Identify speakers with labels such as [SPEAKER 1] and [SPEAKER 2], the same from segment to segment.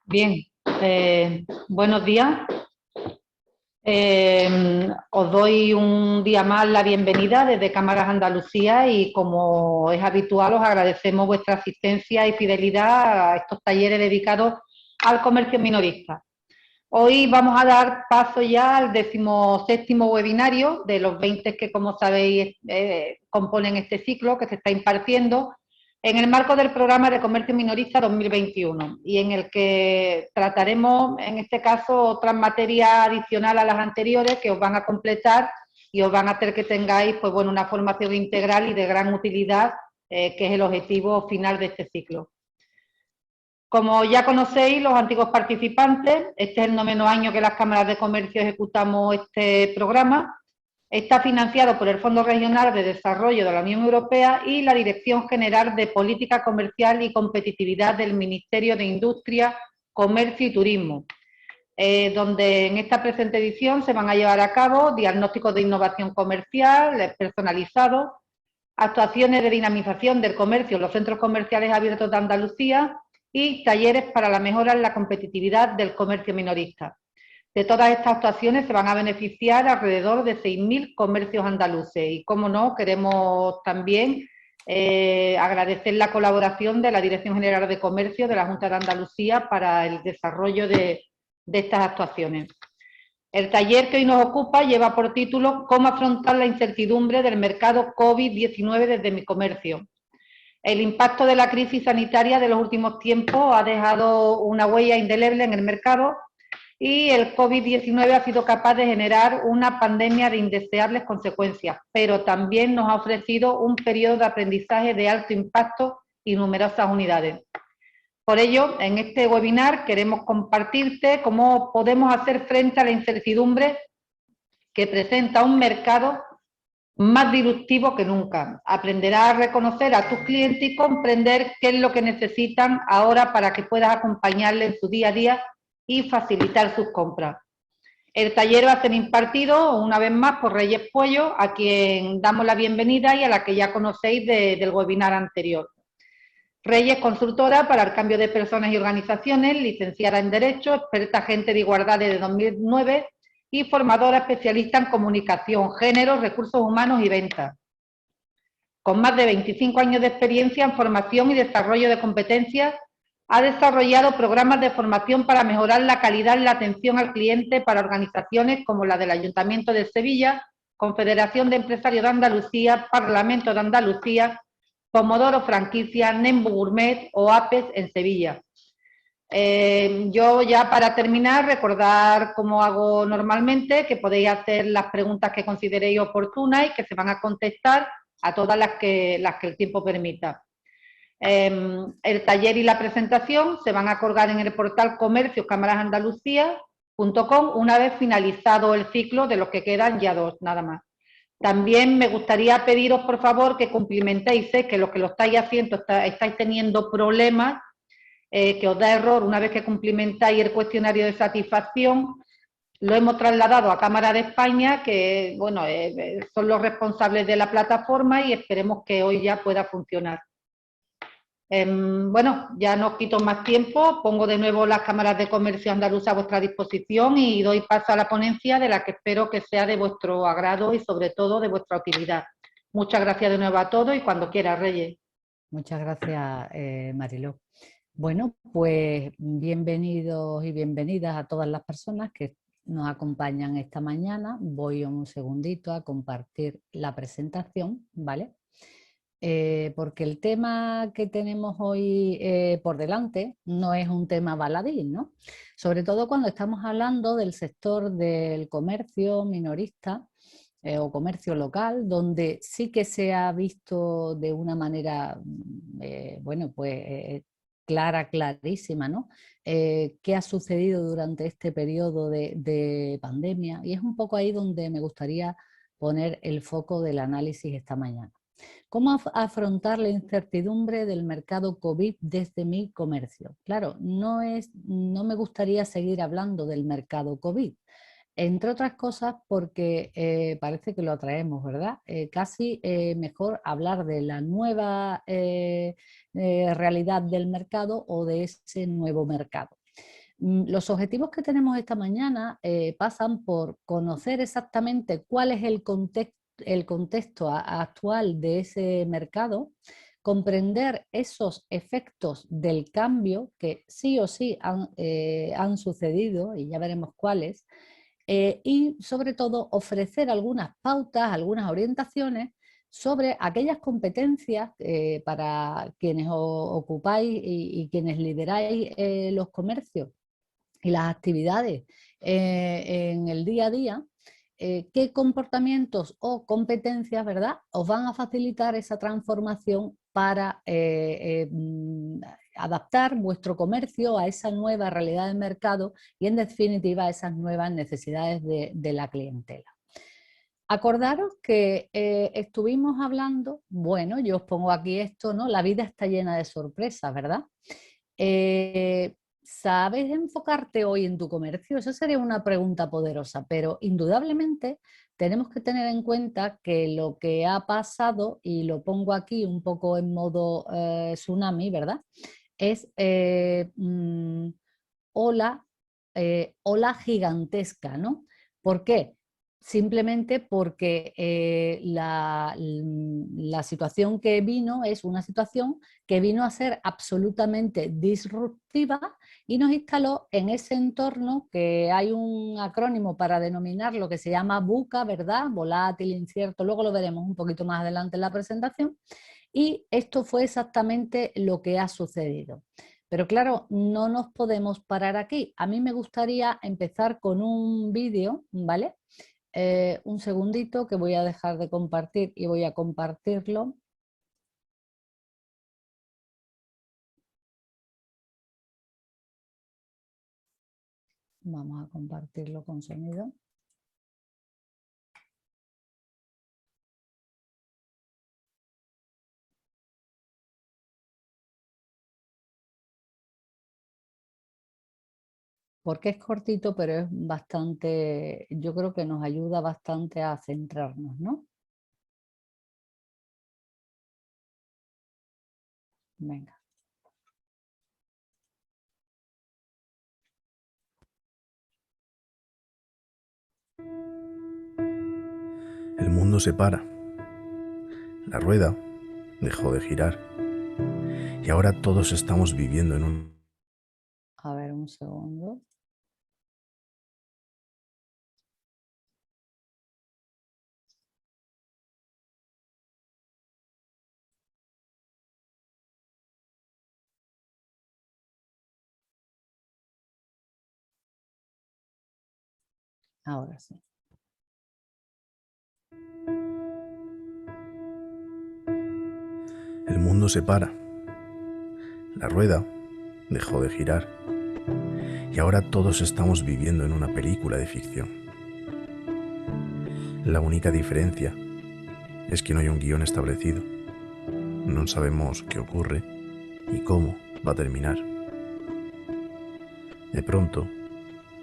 [SPEAKER 1] Bien, buenos días. Os doy un día más la bienvenida desde Cámaras Andalucía y, como es habitual, os agradecemos vuestra asistencia y fidelidad a estos talleres dedicados al comercio minorista. Hoy vamos a dar paso ya al 17º webinario de los 20 que, como sabéis, componen este ciclo que se está impartiendo en el marco del programa de comercio minorista 2021 y en el que trataremos, en este caso, otras materias adicionales a las anteriores que os van a completar y os van a hacer que tengáis, pues bueno, una formación integral y de gran utilidad, que es el objetivo final de este ciclo. Como ya conocéis, los antiguos participantes, este es el 9º año que las cámaras de comercio ejecutamos este programa. Está financiado por el Fondo Regional de Desarrollo de la Unión Europea y la Dirección General de Política Comercial y Competitividad del Ministerio de Industria, Comercio y Turismo, donde en esta presente edición se van a llevar a cabo diagnósticos de innovación comercial personalizados, actuaciones de dinamización del comercio en los centros comerciales abiertos de Andalucía y talleres para la mejora en la competitividad del comercio minorista. De todas estas actuaciones se van a beneficiar alrededor de 6.000 comercios andaluces y, como no, queremos también agradecer la colaboración de la Dirección General de Comercio de la Junta de Andalucía para el desarrollo de estas actuaciones. El taller que hoy nos ocupa lleva por título «Cómo afrontar la incertidumbre del mercado COVID-19 desde mi comercio». El impacto de la crisis sanitaria de los últimos tiempos ha dejado una huella indeleble en el mercado y el COVID-19 ha sido capaz de generar una pandemia de indeseables consecuencias, pero también nos ha ofrecido un periodo de aprendizaje de alto impacto y numerosas unidades. Por ello, en este webinar queremos compartirte cómo podemos hacer frente a la incertidumbre que presenta un mercado más disruptivo que nunca. Aprenderás a reconocer a tus clientes y comprender qué es lo que necesitan ahora para que puedas acompañarles en su día a día y facilitar sus compras. El taller va a ser impartido una vez más por Reyes Puello, a quien damos la bienvenida y a la que ya conocéis del webinar anterior. Reyes, consultora para el cambio de personas y organizaciones, licenciada en Derecho, experta agente de igualdad desde 2009 y formadora especialista en comunicación, género, recursos humanos y ventas. Con más de 25 años de experiencia en formación y desarrollo de competencias, ha desarrollado programas de formación para mejorar la calidad en la atención al cliente para organizaciones como la del Ayuntamiento de Sevilla, Confederación de Empresarios de Andalucía, Parlamento de Andalucía, Pomodoro Franquicia, Nembu Gourmet o APES en Sevilla. Yo ya, para terminar, recordar cómo hago normalmente, que podéis hacer las preguntas que consideréis oportunas y que se van a contestar a todas las que el tiempo permita. El taller y la presentación se van a colgar en el portal comercioscamarasandalucía.com una vez finalizado el ciclo, de los que quedan ya 2 nada más. También me gustaría pediros, por favor, que cumplimentéis, que los que lo estáis haciendo estáis teniendo problemas, que os da error una vez que cumplimentáis el cuestionario de satisfacción. Lo hemos trasladado a Cámara de España, que bueno, son los responsables de la plataforma, y esperemos que hoy ya pueda funcionar. Bueno, ya no os quito más tiempo, pongo de nuevo las cámaras de comercio andaluza a vuestra disposición y doy paso a la ponencia, de la que espero que sea de vuestro agrado y sobre todo de vuestra utilidad. Muchas gracias de nuevo a todos y cuando quiera, Reyes.
[SPEAKER 2] Muchas gracias, Mariló. Bueno, pues bienvenidos y bienvenidas a todas las personas que nos acompañan esta mañana. Voy un segundito a compartir la presentación, ¿vale? Porque el tema que tenemos hoy por delante no es un tema baladí, ¿no? Sobre todo cuando estamos hablando del sector del comercio minorista o comercio local, donde sí que se ha visto de una manera, bueno, pues clara, clarísima, ¿no? ¿Qué ha sucedido durante este periodo de pandemia? Y es un poco ahí donde me gustaría poner el foco del análisis esta mañana. ¿Cómo afrontar la incertidumbre del mercado COVID desde mi comercio? Claro, no me gustaría seguir hablando del mercado COVID, entre otras cosas porque parece que lo atraemos, ¿verdad? Casi mejor hablar de la nueva realidad del mercado o de ese nuevo mercado. Los objetivos que tenemos esta mañana pasan por conocer exactamente cuál es el contexto actual de ese mercado, comprender esos efectos del cambio que sí o sí han sucedido, y ya veremos cuáles, y sobre todo ofrecer algunas pautas, algunas orientaciones sobre aquellas competencias para quienes ocupáis y quienes lideráis los comercios y las actividades en el día a día, qué comportamientos o competencias, ¿verdad?, os van a facilitar esa transformación para adaptar vuestro comercio a esa nueva realidad del mercado y, en definitiva, a esas nuevas necesidades de la clientela. Acordaros que estuvimos hablando, bueno, yo os pongo aquí esto, ¿no? La vida está llena de sorpresas, ¿verdad? ¿Sabes enfocarte hoy en tu comercio? Esa sería una pregunta poderosa, pero indudablemente tenemos que tener en cuenta que lo que ha pasado, y lo pongo aquí un poco en modo tsunami, ¿verdad? Es ola gigantesca, ¿no? ¿Por qué? Simplemente porque la situación que vino es una situación que vino a ser absolutamente disruptiva y nos instaló en ese entorno que hay un acrónimo para denominarlo que se llama VUCA, ¿verdad? Volátil, incierto, luego lo veremos un poquito más adelante en la presentación. Y esto fue exactamente lo que ha sucedido. Pero claro, no nos podemos parar aquí. A mí me gustaría empezar con un vídeo, ¿vale? Un segundito que voy a dejar de compartir y voy a compartirlo. Vamos a compartirlo con sonido. Porque es cortito, pero es bastante, yo creo que nos ayuda bastante a centrarnos, ¿no? Venga.
[SPEAKER 3] El mundo se para. La rueda dejó de girar. Y ahora todos estamos viviendo en un...
[SPEAKER 2] A ver, un segundo. Ahora sí.
[SPEAKER 3] El mundo se para. La rueda dejó de girar. Y ahora todos estamos viviendo en una película de ficción. La única diferencia es que no hay un guión establecido. No sabemos qué ocurre y cómo va a terminar. De pronto,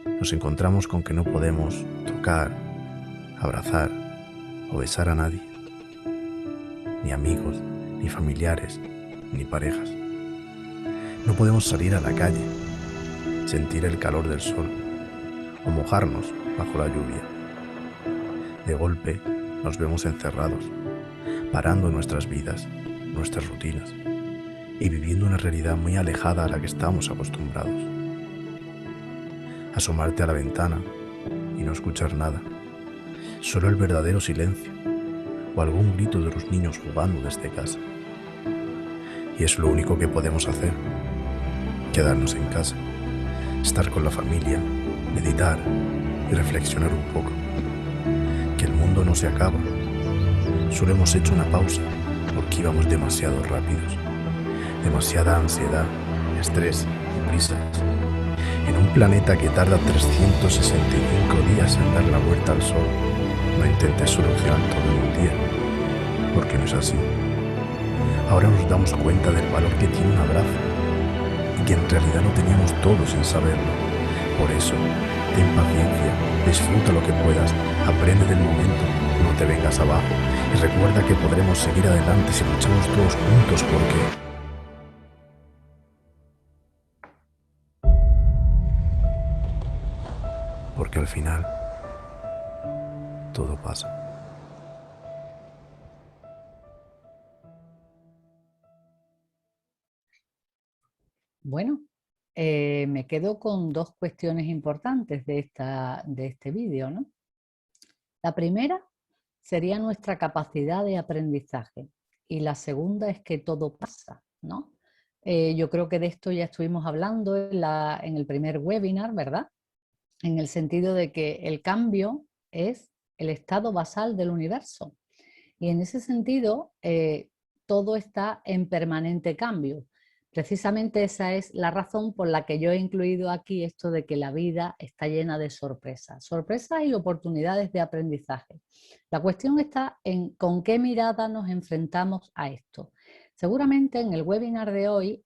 [SPEAKER 3] nos encontramos con que no podemos tocar, abrazar o besar a nadie. Ni amigos, ni familiares, ni parejas. No podemos salir a la calle, sentir el calor del sol o mojarnos bajo la lluvia. De golpe nos vemos encerrados, parando nuestras vidas, nuestras rutinas y viviendo una realidad muy alejada a la que estamos acostumbrados. Asomarte a la ventana y no escuchar nada, solo el verdadero silencio o algún grito de los niños jugando desde casa. Y es lo único que podemos hacer, quedarnos en casa, estar con la familia, meditar y reflexionar un poco. Que el mundo no se acaba, solo hemos hecho una pausa porque íbamos demasiado rápidos. Demasiada ansiedad, estrés y prisas. En un planeta que tarda 365 días en dar la vuelta al sol, no intentes solucionar todo en un día, porque no es así. Ahora nos damos cuenta del valor que tiene un abrazo y que en realidad no teníamos todo sin saberlo. Por eso, ten paciencia, disfruta lo que puedas, aprende del momento, no te vengas abajo y recuerda que podremos seguir adelante si luchamos todos juntos porque... porque al final todo pasa.
[SPEAKER 2] Bueno, me quedo con dos cuestiones importantes de este vídeo, ¿no? La primera sería nuestra capacidad de aprendizaje y la segunda es que todo pasa, ¿no? Yo creo que de esto ya estuvimos hablando en el primer webinar, ¿verdad? En el sentido de que el cambio es el estado basal del universo y en ese sentido todo está en permanente cambio. Precisamente esa es la razón por la que yo he incluido aquí esto de que la vida está llena de sorpresas. Sorpresas y oportunidades de aprendizaje. La cuestión está en con qué mirada nos enfrentamos a esto. Seguramente en el webinar de hoy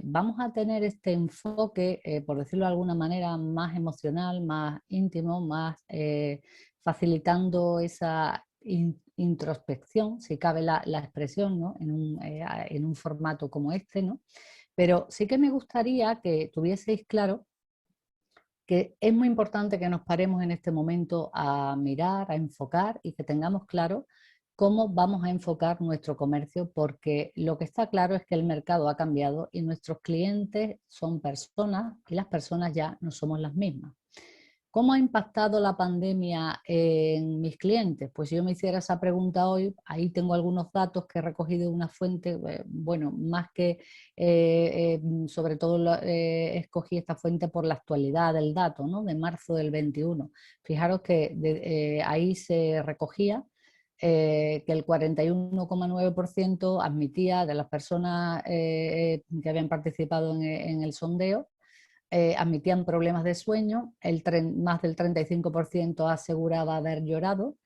[SPEAKER 2] vamos a tener este enfoque, por decirlo de alguna manera, más emocional, más íntimo, más facilitando esa introspección, si cabe la expresión, ¿no? En un formato como este, ¿no? Pero sí que me gustaría que tuvieseis claro que es muy importante que nos paremos en este momento a mirar, a enfocar y que tengamos claro cómo vamos a enfocar nuestro comercio, porque lo que está claro es que el mercado ha cambiado y nuestros clientes son personas y las personas ya no somos las mismas. ¿Cómo ha impactado la pandemia en mis clientes? Pues si yo me hiciera esa pregunta hoy, ahí tengo algunos datos que he recogido de una fuente, bueno, más que, sobre todo escogí esta fuente por la actualidad del dato, ¿no? De marzo del 21. Fijaros que ahí se recogía que el 41,9% admitía de las personas que habían participado en el sondeo, admitían problemas de sueño, más del 35% aseguraba haber llorado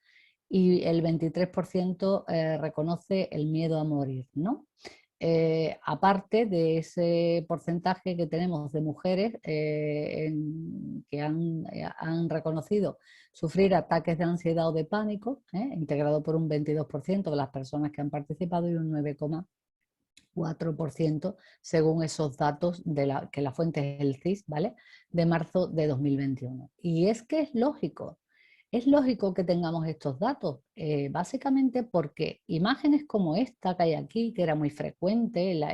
[SPEAKER 2] y el 23% reconoce el miedo a morir, ¿no? Aparte de ese porcentaje que tenemos de mujeres que han reconocido sufrir ataques de ansiedad o de pánico, integrado por un 22% de las personas que han participado y un 9,4% según esos datos que la fuente es el CIS, ¿vale? De marzo de 2021. Y es que es lógico que tengamos estos datos, básicamente porque imágenes como esta que hay aquí, que era muy frecuente y la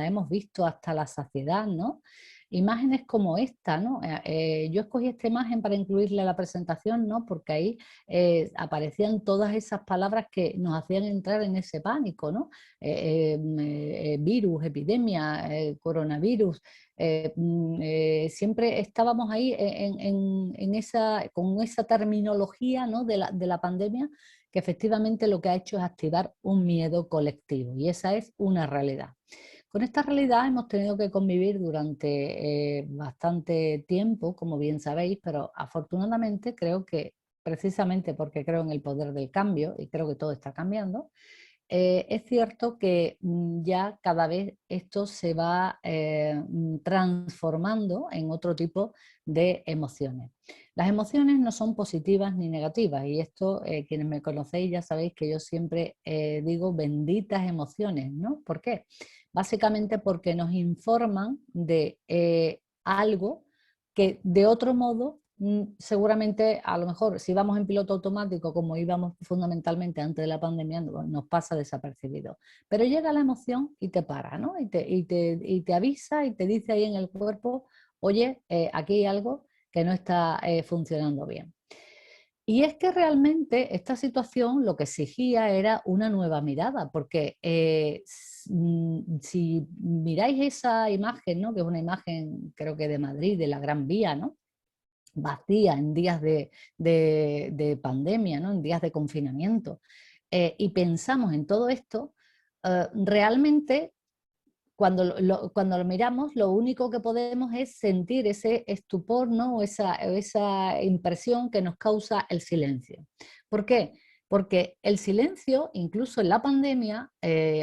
[SPEAKER 2] hemos visto hasta la saciedad, ¿no? Imágenes como esta, ¿no? Yo escogí esta imagen para incluirla a la presentación, ¿no? Porque ahí aparecían todas esas palabras que nos hacían entrar en ese pánico, ¿no? Virus, epidemia, coronavirus, siempre estábamos ahí con esa terminología, ¿no? de la pandemia, que efectivamente lo que ha hecho es activar un miedo colectivo y esa es una realidad. Con esta realidad hemos tenido que convivir durante bastante tiempo, como bien sabéis, pero afortunadamente creo que precisamente porque creo en el poder del cambio y creo que todo está cambiando, es cierto que ya cada vez esto se va transformando en otro tipo de emociones. Las emociones no son positivas ni negativas y esto, quienes me conocéis ya sabéis que yo siempre digo benditas emociones, ¿no? ¿Por qué? Básicamente porque nos informan de algo que de otro modo seguramente a lo mejor si vamos en piloto automático como íbamos fundamentalmente antes de la pandemia nos pasa desapercibido, pero llega la emoción y te para, ¿no? y te avisa y te dice ahí en el cuerpo, oye, aquí hay algo que no está funcionando bien. Y es que realmente esta situación lo que exigía era una nueva mirada, porque si miráis esa imagen, ¿no? Que es una imagen creo que de Madrid, de la Gran Vía, ¿no? Vacía en días de pandemia, ¿no? En días de confinamiento, y pensamos en todo esto, realmente cuando lo miramos, lo único que podemos es sentir ese estupor, ¿no? Esa impresión que nos causa el silencio. ¿Por qué? Porque el silencio, incluso en la pandemia,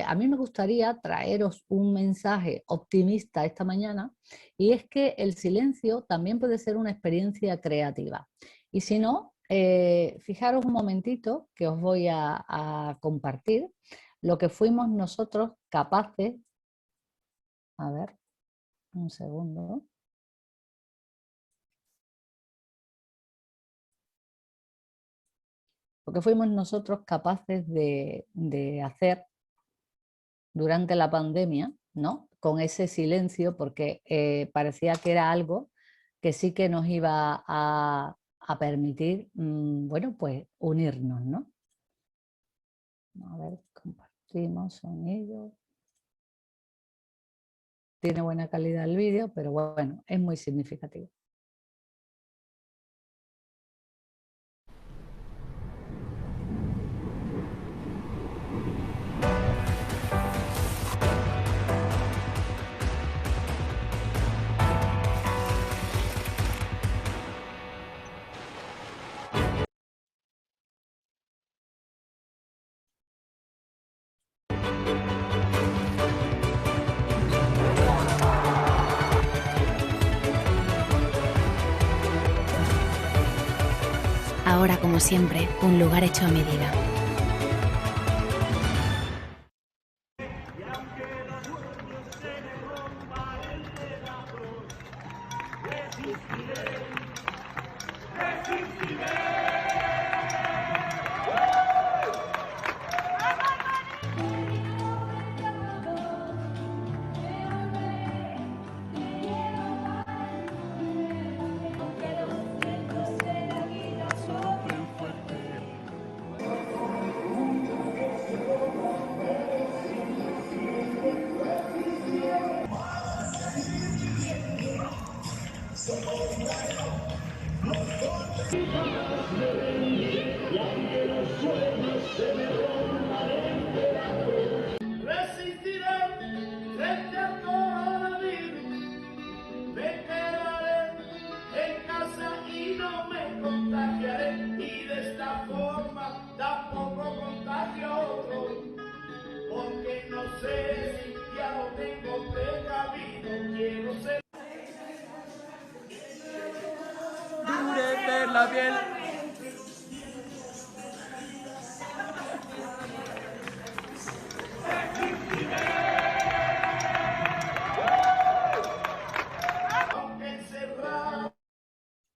[SPEAKER 2] a mí me gustaría traeros un mensaje optimista esta mañana, y es que el silencio también puede ser una experiencia creativa. Y si no, fijaros un momentito que os voy a compartir lo que fuimos nosotros capaces. A ver, un segundo. lo que fuimos nosotros capaces de hacer durante la pandemia, ¿no? Con ese silencio, porque parecía que era algo que sí que nos iba a permitir, bueno, pues unirnos, ¿no? A ver, compartimos sonido. Tiene buena calidad el vídeo, pero bueno, es muy significativo.
[SPEAKER 4] Ahora, como siempre, un lugar hecho a medida.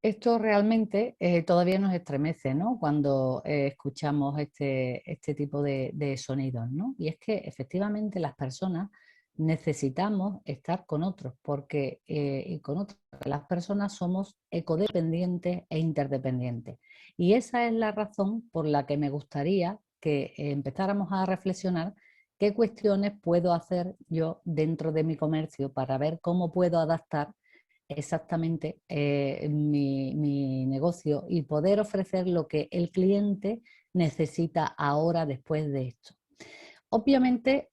[SPEAKER 2] Esto realmente todavía nos estremece, ¿no? Cuando escuchamos este tipo de sonidos, ¿no? Y es que efectivamente las personas necesitamos estar con otros, porque y con otras, las personas somos ecodependientes e interdependientes. Y esa es la razón por la que me gustaría que empezáramos a reflexionar qué cuestiones puedo hacer yo dentro de mi comercio para ver cómo puedo adaptar exactamente mi negocio y poder ofrecer lo que el cliente necesita ahora después de esto. Obviamente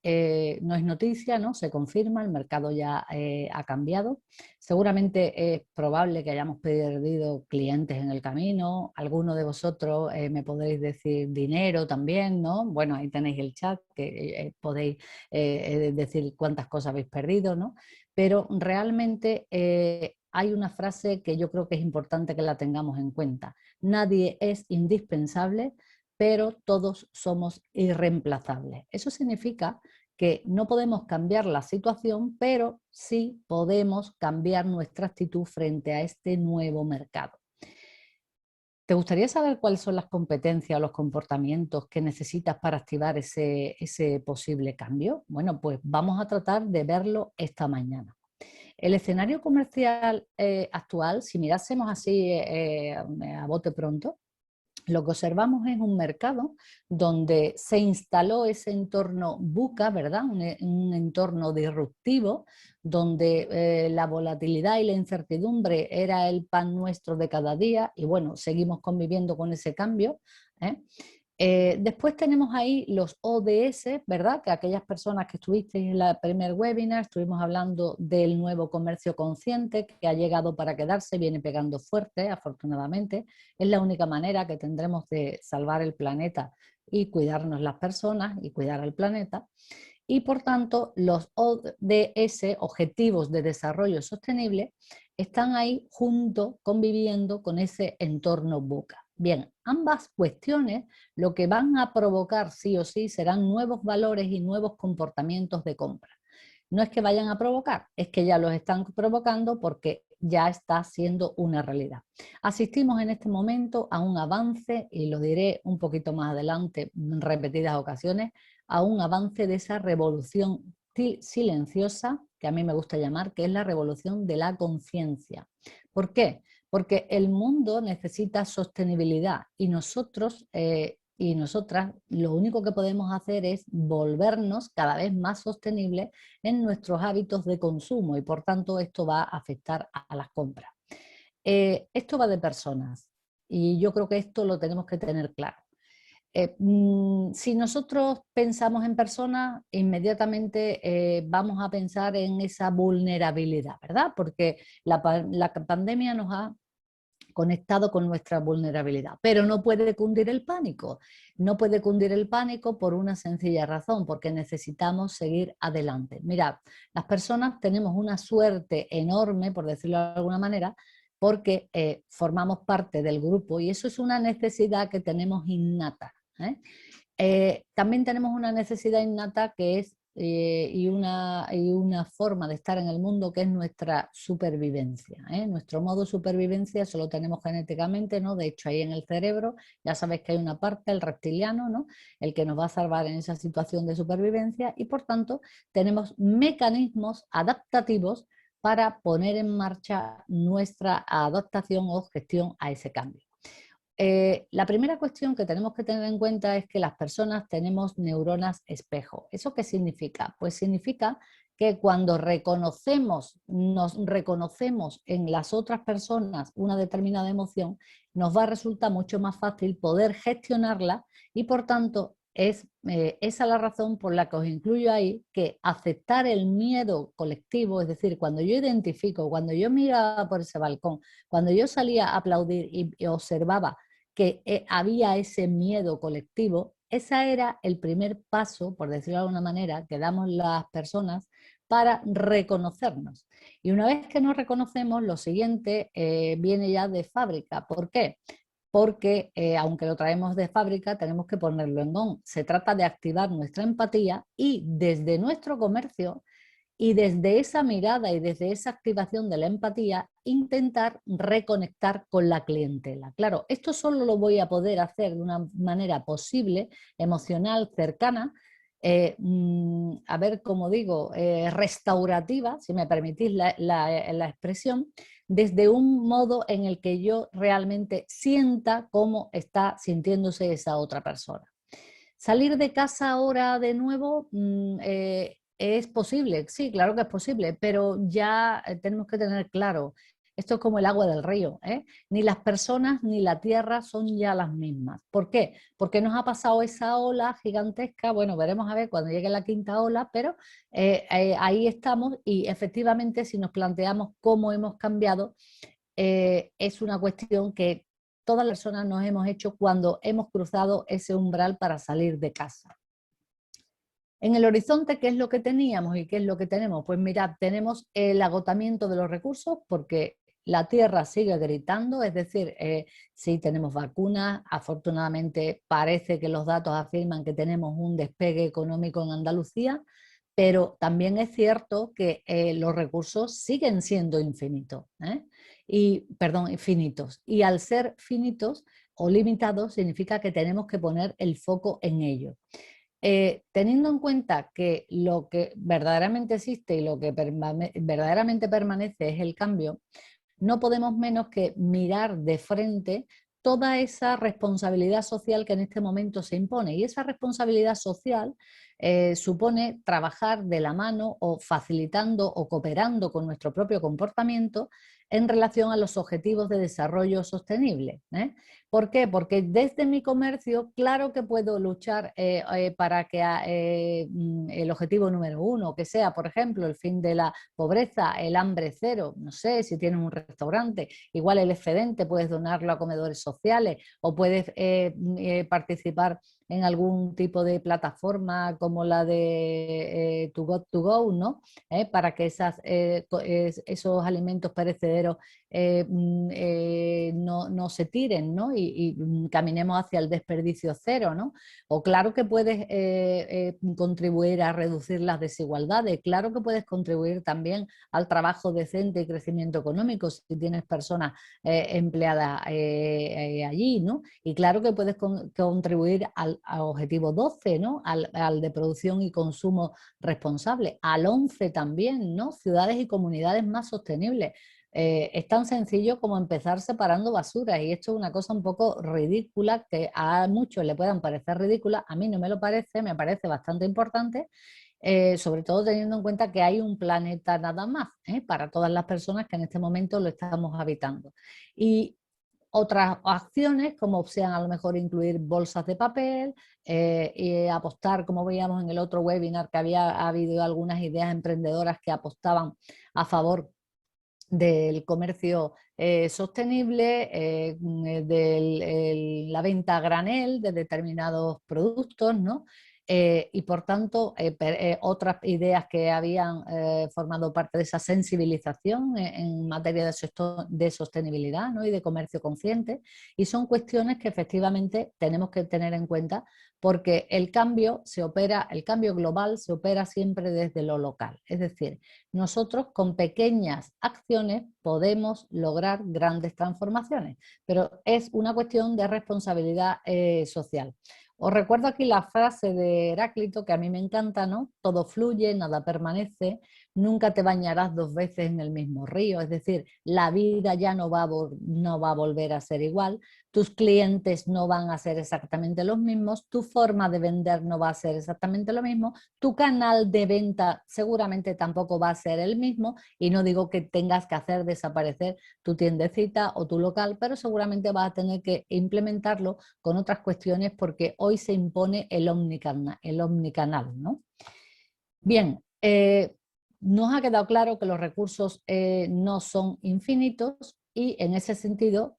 [SPEAKER 2] no es noticia, ¿no? Se confirma, el mercado ya ha cambiado. Seguramente es probable que hayamos perdido clientes en el camino. Algunos de vosotros me podréis decir dinero también, ¿no? Bueno, ahí tenéis el chat que podéis decir cuántas cosas habéis perdido, ¿no? Pero realmente hay una frase que yo creo que es importante que la tengamos en cuenta. Nadie es indispensable, pero todos somos irreemplazables. Eso significa que no podemos cambiar la situación, pero sí podemos cambiar nuestra actitud frente a este nuevo mercado. ¿Te gustaría saber cuáles son las competencias o los comportamientos que necesitas para activar ese posible cambio? Bueno, pues vamos a tratar de verlo esta mañana. El escenario comercial actual, si mirásemos así a bote pronto, lo que observamos es un mercado donde se instaló ese entorno VUCA, ¿verdad? Un entorno disruptivo, donde la volatilidad y la incertidumbre era el pan nuestro de cada día y bueno, seguimos conviviendo con ese cambio, ¿eh? Después tenemos ahí los ODS, ¿verdad? Que aquellas personas que estuvisteis en la primer webinar, estuvimos hablando del nuevo comercio consciente que ha llegado para quedarse, viene pegando fuerte, afortunadamente. Es la única manera que tendremos de salvar el planeta y cuidarnos las personas y cuidar al planeta. Y por tanto, los ODS, Objetivos de Desarrollo Sostenible, están ahí junto, conviviendo con ese entorno VUCA. Bien, ambas cuestiones lo que van a provocar sí o sí serán nuevos valores y nuevos comportamientos de compra. no es que vayan a provocar, es que ya los están provocando porque ya está siendo una realidad. Asistimos en este momento a un avance, y lo diré un poquito más adelante en repetidas ocasiones, a un avance de esa revolución silenciosa, que a mí me gusta llamar, que es la revolución de la conciencia. ¿Por qué? Porque el mundo necesita sostenibilidad y nosotros y nosotras lo único que podemos hacer es volvernos cada vez más sostenibles en nuestros hábitos de consumo y por tanto esto va a afectar a las compras. Esto va de personas y yo creo que esto lo tenemos que tener claro. Si nosotros pensamos en personas, inmediatamente vamos a pensar en esa vulnerabilidad, ¿verdad? Porque la pandemia nos ha conectado con nuestra vulnerabilidad, pero no puede cundir el pánico. No puede cundir el pánico por una sencilla razón, porque necesitamos seguir adelante. Mirad, las personas tenemos una suerte enorme, por decirlo de alguna manera, porque formamos parte del grupo y eso es una necesidad que tenemos innata. También tenemos una necesidad innata que es y una forma de estar en el mundo que es nuestra supervivencia. Nuestro modo de supervivencia eso lo tenemos genéticamente, ¿no? De hecho, ahí en el cerebro ya sabéis que hay una parte, el reptiliano, ¿no? El que nos va a salvar en esa situación de supervivencia y por tanto tenemos mecanismos adaptativos para poner en marcha nuestra adaptación o gestión a ese cambio. La primera cuestión que tenemos que tener en cuenta es que las personas tenemos neuronas espejo. ¿Eso qué significa? Pues significa que cuando nos reconocemos en las otras personas una determinada emoción, nos va a resultar mucho más fácil poder gestionarla y por tanto es esa la razón por la que os incluyo ahí que aceptar el miedo colectivo, es decir, cuando yo identifico, cuando yo miraba por ese balcón, cuando yo salía a aplaudir y observaba que había ese miedo colectivo, ese era el primer paso, por decirlo de alguna manera, que damos las personas para reconocernos. Y una vez que nos reconocemos, lo siguiente viene ya de fábrica. ¿Por qué? Porque aunque lo traemos de fábrica, tenemos que ponerlo en on. Se trata de activar nuestra empatía y desde nuestro comercio y desde esa mirada y desde esa activación de la empatía, intentar reconectar con la clientela. Claro, esto solo lo voy a poder hacer de una manera posible, emocional, cercana, a ver, como digo, restaurativa, si me permitís la expresión, desde un modo en el que yo realmente sienta cómo está sintiéndose esa otra persona. Salir de casa ahora de nuevo es posible, sí, claro que es posible, pero ya tenemos que tener claro, esto es como el agua del río, ni las personas ni la tierra son ya las mismas. ¿Por qué? Porque nos ha pasado esa ola gigantesca, bueno, veremos a ver cuando llegue la quinta ola, pero ahí estamos y efectivamente si nos planteamos cómo hemos cambiado, es una cuestión que todas las personas nos hemos hecho cuando hemos cruzado ese umbral para salir de casa. En el horizonte, ¿qué es lo que teníamos y qué es lo que tenemos? Pues mirad, tenemos el agotamiento de los recursos porque la Tierra sigue gritando, es decir, sí tenemos vacunas, afortunadamente parece que los datos afirman que tenemos un despegue económico en Andalucía, pero también es cierto que los recursos siguen siendo infinitos, infinitos. Y al ser finitos o limitados significa que tenemos que poner el foco en ello. Teniendo en cuenta que lo que verdaderamente existe y lo que verdaderamente permanece es el cambio, no podemos menos que mirar de frente toda esa responsabilidad social que en este momento se impone. Y esa responsabilidad social supone trabajar de la mano o facilitando o cooperando con nuestro propio comportamiento en relación a los objetivos de desarrollo sostenible. ¿Por qué? Porque desde mi comercio, claro que puedo luchar para que el objetivo número 1, que sea, por ejemplo, el fin de la pobreza, el hambre cero, no sé, si tienes un restaurante, igual el excedente puedes donarlo a comedores sociales o puedes participar en algún tipo de plataforma como la de Too Good To Go, ¿no? Para que esos alimentos perecederos no se tiren, ¿no? Y caminemos hacia el desperdicio cero, ¿no? O claro que puedes contribuir a reducir las desigualdades, claro que puedes contribuir también al trabajo decente y crecimiento económico si tienes personas empleadas allí, ¿no? Y claro que puedes contribuir al objetivo 12, ¿no? Al de producción y consumo responsable, al 11 también, ¿no? Ciudades y comunidades más sostenibles. Es tan sencillo como empezar separando basuras, y esto es una cosa un poco ridícula, que a muchos le puedan parecer ridícula, a mí no me lo parece, me parece bastante importante, sobre todo teniendo en cuenta que hay un planeta nada más, para todas las personas que en este momento lo estamos habitando. Y otras acciones, como sean a lo mejor incluir bolsas de papel, y apostar, como veíamos en el otro webinar, que ha habido algunas ideas emprendedoras que apostaban a favor del comercio sostenible, de la venta a granel de determinados productos, ¿no? Y por tanto, otras ideas que habían formado parte de esa sensibilización en materia de sostenibilidad, ¿no? Y de comercio consciente, y son cuestiones que efectivamente tenemos que tener en cuenta, porque el cambio global se opera siempre desde lo local. Es decir, nosotros con pequeñas acciones podemos lograr grandes transformaciones, pero es una cuestión de responsabilidad social. Os recuerdo aquí la frase de Heráclito, que a mí me encanta, ¿no? Todo fluye, nada permanece, nunca te bañarás 2 veces en el mismo río. Es decir, la vida ya no va a volver a ser igual, tus clientes no van a ser exactamente los mismos, tu forma de vender no va a ser exactamente lo mismo, tu canal de venta seguramente tampoco va a ser el mismo, y no digo que tengas que hacer desaparecer tu tiendecita o tu local, pero seguramente vas a tener que implementarlo con otras cuestiones, porque hoy se impone el omnicanal, ¿no? Bien, nos ha quedado claro que los recursos no son infinitos, y en ese sentido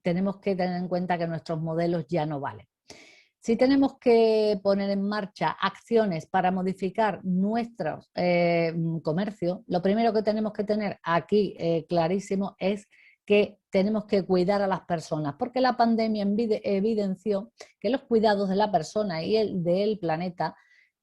[SPEAKER 2] tenemos que tener en cuenta que nuestros modelos ya no valen. Si tenemos que poner en marcha acciones para modificar nuestro comercio, lo primero que tenemos que tener aquí clarísimo es que tenemos que cuidar a las personas, porque la pandemia evidenció que los cuidados de la persona y del planeta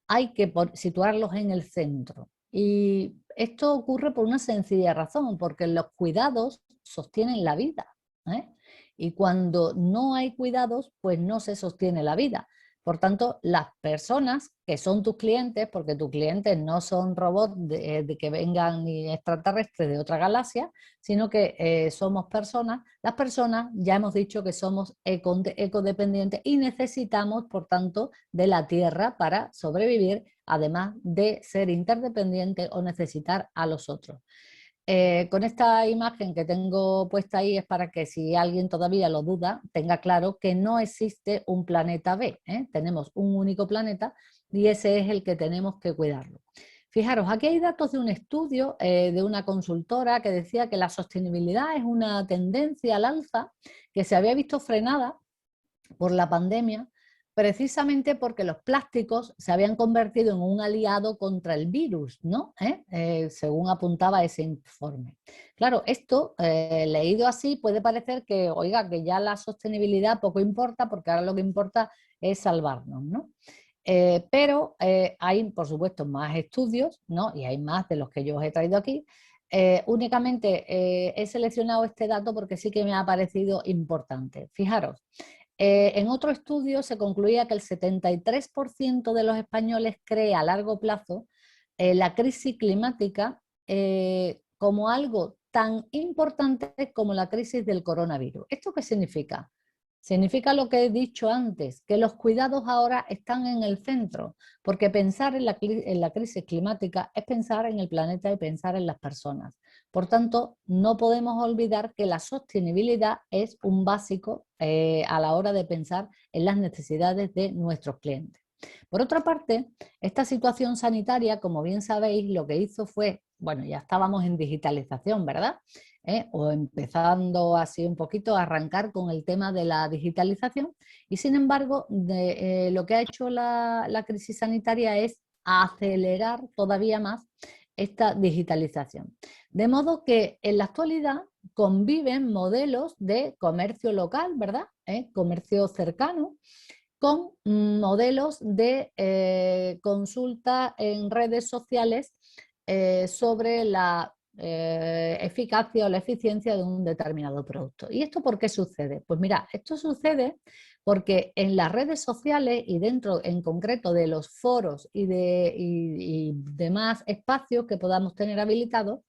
[SPEAKER 2] hay que situarlos en el centro. Y esto ocurre por una sencilla razón, porque los cuidados sostienen la vida, ¿eh? Y cuando no hay cuidados, pues no se sostiene la vida. Por tanto, las personas que son tus clientes, porque tus clientes no son robots de que vengan ni extraterrestres de otra galaxia, sino que somos personas. Las personas ya hemos dicho que somos ecodependientes y necesitamos, por tanto, de la Tierra para sobrevivir, además de ser interdependientes o necesitar a los otros. Con esta imagen que tengo puesta ahí es para que, si alguien todavía lo duda, tenga claro que no existe un planeta B, ¿eh? Tenemos un único planeta y ese es el que tenemos que cuidarlo. Fijaros, aquí hay datos de un estudio de una consultora que decía que la sostenibilidad es una tendencia al alza que se había visto frenada por la pandemia, precisamente porque los plásticos se habían convertido en un aliado contra el virus, ¿no? Según apuntaba ese informe. Claro, esto leído así puede parecer que, oiga, que ya la sostenibilidad poco importa, porque ahora lo que importa es salvarnos, ¿no? Pero hay, por supuesto, más estudios, ¿no? Y hay más de los que yo os he traído aquí. Únicamente he seleccionado este dato porque sí que me ha parecido importante. Fijaros, en otro estudio se concluía que el 73% de los españoles cree a largo plazo la crisis climática como algo tan importante como la crisis del coronavirus. ¿Esto qué significa? Significa lo que he dicho antes, que los cuidados ahora están en el centro, porque pensar en la crisis climática es pensar en el planeta y pensar en las personas. Por tanto, no podemos olvidar que la sostenibilidad es un básico a la hora de pensar en las necesidades de nuestros clientes. Por otra parte, esta situación sanitaria, como bien sabéis, lo que hizo fue, bueno, ya estábamos en digitalización, ¿verdad? o empezando así un poquito a arrancar con el tema de la digitalización, y sin embargo lo que ha hecho la crisis sanitaria es acelerar todavía más esta digitalización. De modo que en la actualidad conviven modelos de comercio local, ¿verdad? Comercio cercano, con modelos de consulta en redes sociales sobre la eficacia o la eficiencia de un determinado producto. ¿Y esto por qué sucede? Pues mira, esto sucede porque en las redes sociales y dentro en concreto de los foros y demás espacios que podamos tener habilitados,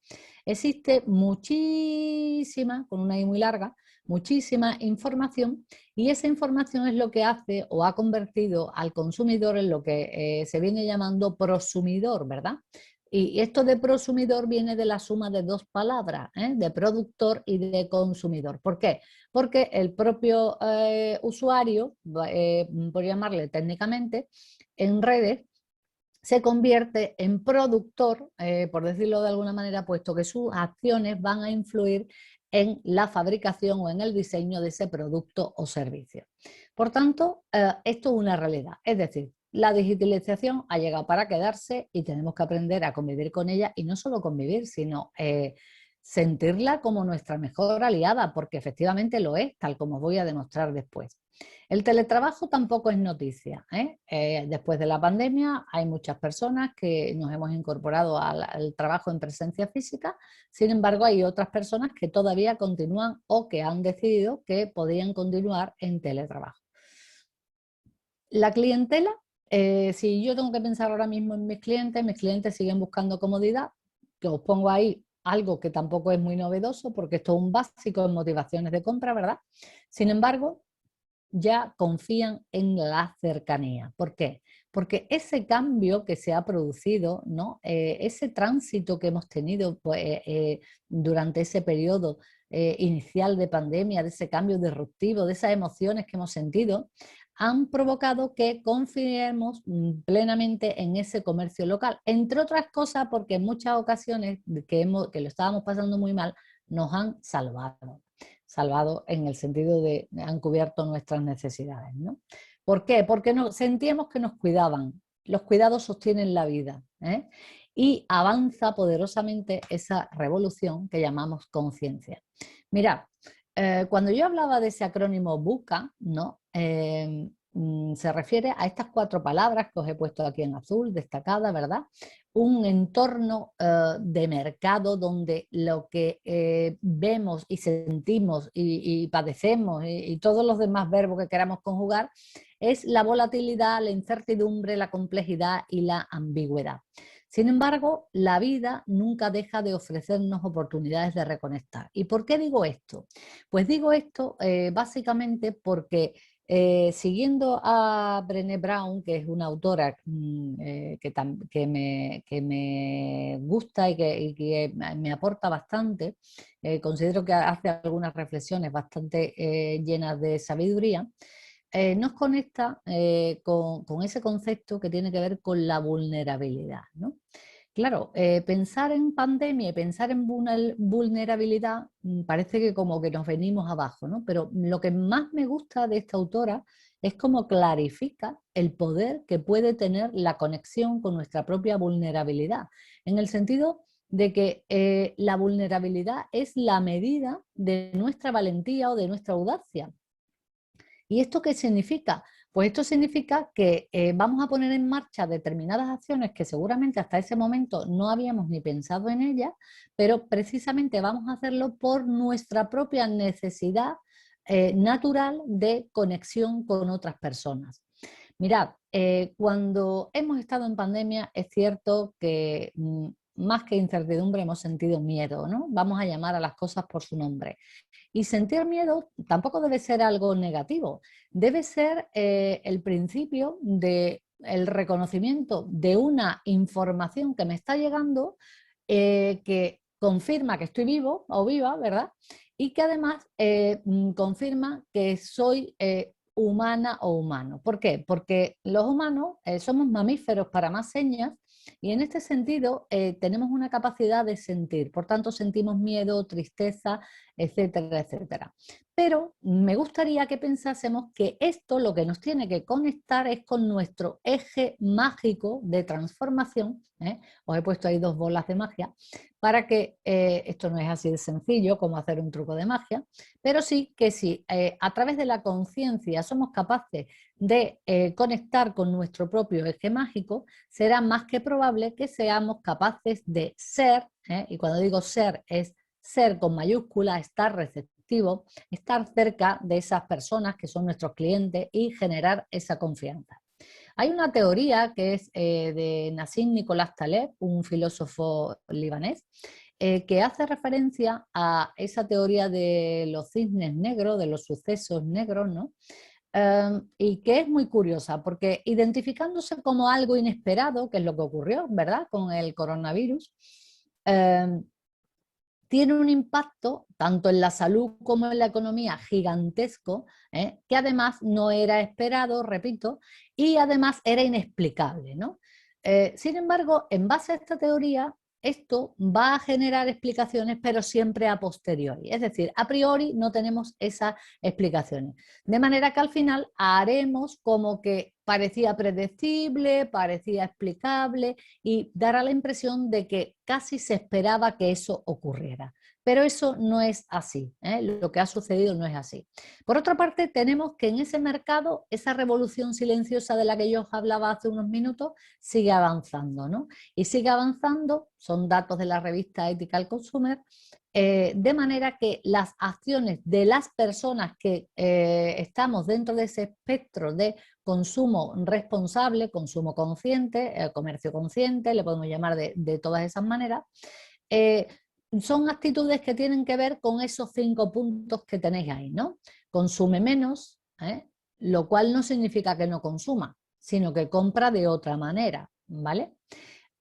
[SPEAKER 2] existe muchísima, con una I muy larga, muchísima información, y esa información es lo que hace o ha convertido al consumidor en lo que se viene llamando prosumidor, ¿verdad? Y esto de prosumidor viene de la suma de dos palabras, de productor y de consumidor. ¿Por qué? Porque el propio usuario, por llamarle técnicamente, en redes, se convierte en productor, por decirlo de alguna manera, puesto que sus acciones van a influir en la fabricación o en el diseño de ese producto o servicio. Por tanto, esto es una realidad. Es decir, la digitalización ha llegado para quedarse y tenemos que aprender a convivir con ella, y no solo convivir, sino sentirla como nuestra mejor aliada, porque efectivamente lo es, tal como voy a demostrar después. El teletrabajo tampoco es noticia, después de la pandemia hay muchas personas que nos hemos incorporado al trabajo en presencia física, sin embargo hay otras personas que todavía continúan o que han decidido que podían continuar en teletrabajo. La clientela, si yo tengo que pensar ahora mismo en mis clientes siguen buscando comodidad, que os pongo ahí algo que tampoco es muy novedoso porque esto es un básico en motivaciones de compra, ¿verdad? Sin embargo, ya confían en la cercanía. ¿Por qué? Porque ese cambio que se ha producido, ¿no? Ese tránsito que hemos tenido pues, durante ese periodo inicial de pandemia, de ese cambio disruptivo, de esas emociones que hemos sentido, han provocado que confiemos plenamente en ese comercio local, entre otras cosas porque en muchas ocasiones que lo estábamos pasando muy mal, nos han salvado en el sentido de han cubierto nuestras necesidades, ¿no? ¿Por qué? Porque sentíamos que nos cuidaban. Los cuidados sostienen la vida, y avanza poderosamente esa revolución que llamamos conciencia. Mirad, cuando yo hablaba de ese acrónimo BUCA, ¿no? Se refiere a estas 4 palabras que os he puesto aquí en azul, destacada, ¿verdad? Un entorno de mercado donde lo que vemos y sentimos y padecemos y todos los demás verbos que queramos conjugar es la volatilidad, la incertidumbre, la complejidad y la ambigüedad. Sin embargo, la vida nunca deja de ofrecernos oportunidades de reconectar. ¿Y por qué digo esto? Pues digo esto básicamente porque siguiendo a Brené Brown, que es una autora que me gusta y que me aporta bastante, considero que hace algunas reflexiones bastante llenas de sabiduría, nos conecta con ese concepto que tiene que ver con la vulnerabilidad, ¿no? Claro, pensar en pandemia y pensar en vulnerabilidad parece que como que nos venimos abajo, ¿no? Pero lo que más me gusta de esta autora es cómo clarifica el poder que puede tener la conexión con nuestra propia vulnerabilidad, en el sentido de que la vulnerabilidad es la medida de nuestra valentía o de nuestra audacia. ¿Y esto qué significa? Pues esto significa que vamos a poner en marcha determinadas acciones que seguramente hasta ese momento no habíamos ni pensado en ellas, pero precisamente vamos a hacerlo por nuestra propia necesidad natural de conexión con otras personas. Mirad, cuando hemos estado en pandemia es cierto que más que incertidumbre hemos sentido miedo, ¿no? Vamos a llamar a las cosas por su nombre. Y sentir miedo tampoco debe ser algo negativo, debe ser el principio del reconocimiento de una información que me está llegando que confirma que estoy vivo o viva, ¿verdad? Y que además confirma que soy humana o humano. ¿Por qué? Porque los humanos somos mamíferos para más señas Y en este sentido tenemos una capacidad de sentir, por tanto sentimos miedo, tristeza, etcétera, etcétera. Pero me gustaría que pensásemos que esto lo que nos tiene que conectar es con nuestro eje mágico de transformación. Os he puesto ahí 2 bolas de magia para que esto no es así de sencillo como hacer un truco de magia, pero sí que si a través de la conciencia somos capaces de conectar con nuestro propio eje mágico, será más que probable que seamos capaces de ser, y cuando digo ser es ser con mayúscula, estar receptivo, estar cerca de esas personas que son nuestros clientes y generar esa confianza. Hay una teoría que es de Nassim Nicolás Taleb, un filósofo libanés, que hace referencia a esa teoría de los cisnes negros, de los sucesos negros, ¿no? Y que es muy curiosa porque identificándose como algo inesperado, que es lo que ocurrió, ¿verdad?, con el coronavirus, tiene un impacto tanto en la salud como en la economía gigantesco, que además no era esperado, repito, y además era inexplicable, ¿no? Sin embargo, en base a esta teoría, esto va a generar explicaciones, pero siempre a posteriori. Es decir, a priori no tenemos esas explicaciones. De manera que al final haremos como que parecía predecible, parecía explicable y dará la impresión de que casi se esperaba que eso ocurriera. Pero eso no es así, lo que ha sucedido no es así. Por otra parte, tenemos que en ese mercado, esa revolución silenciosa de la que yo os hablaba hace unos minutos, sigue avanzando, ¿no? Y sigue avanzando, son datos de la revista Ethical Consumer, de manera que las acciones de las personas que estamos dentro de ese espectro de consumo responsable, consumo consciente, comercio consciente, le podemos llamar de todas esas maneras, son actitudes que tienen que ver con esos 5 puntos que tenéis ahí, ¿no? Consume menos, lo cual no significa que no consuma, sino que compra de otra manera, ¿vale?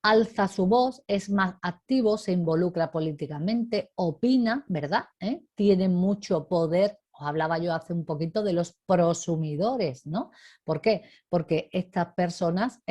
[SPEAKER 2] Alza su voz, es más activo, se involucra políticamente, opina, ¿verdad? Tiene mucho poder. Os hablaba yo hace un poquito de los prosumidores, ¿no? ¿Por qué? Porque estas personas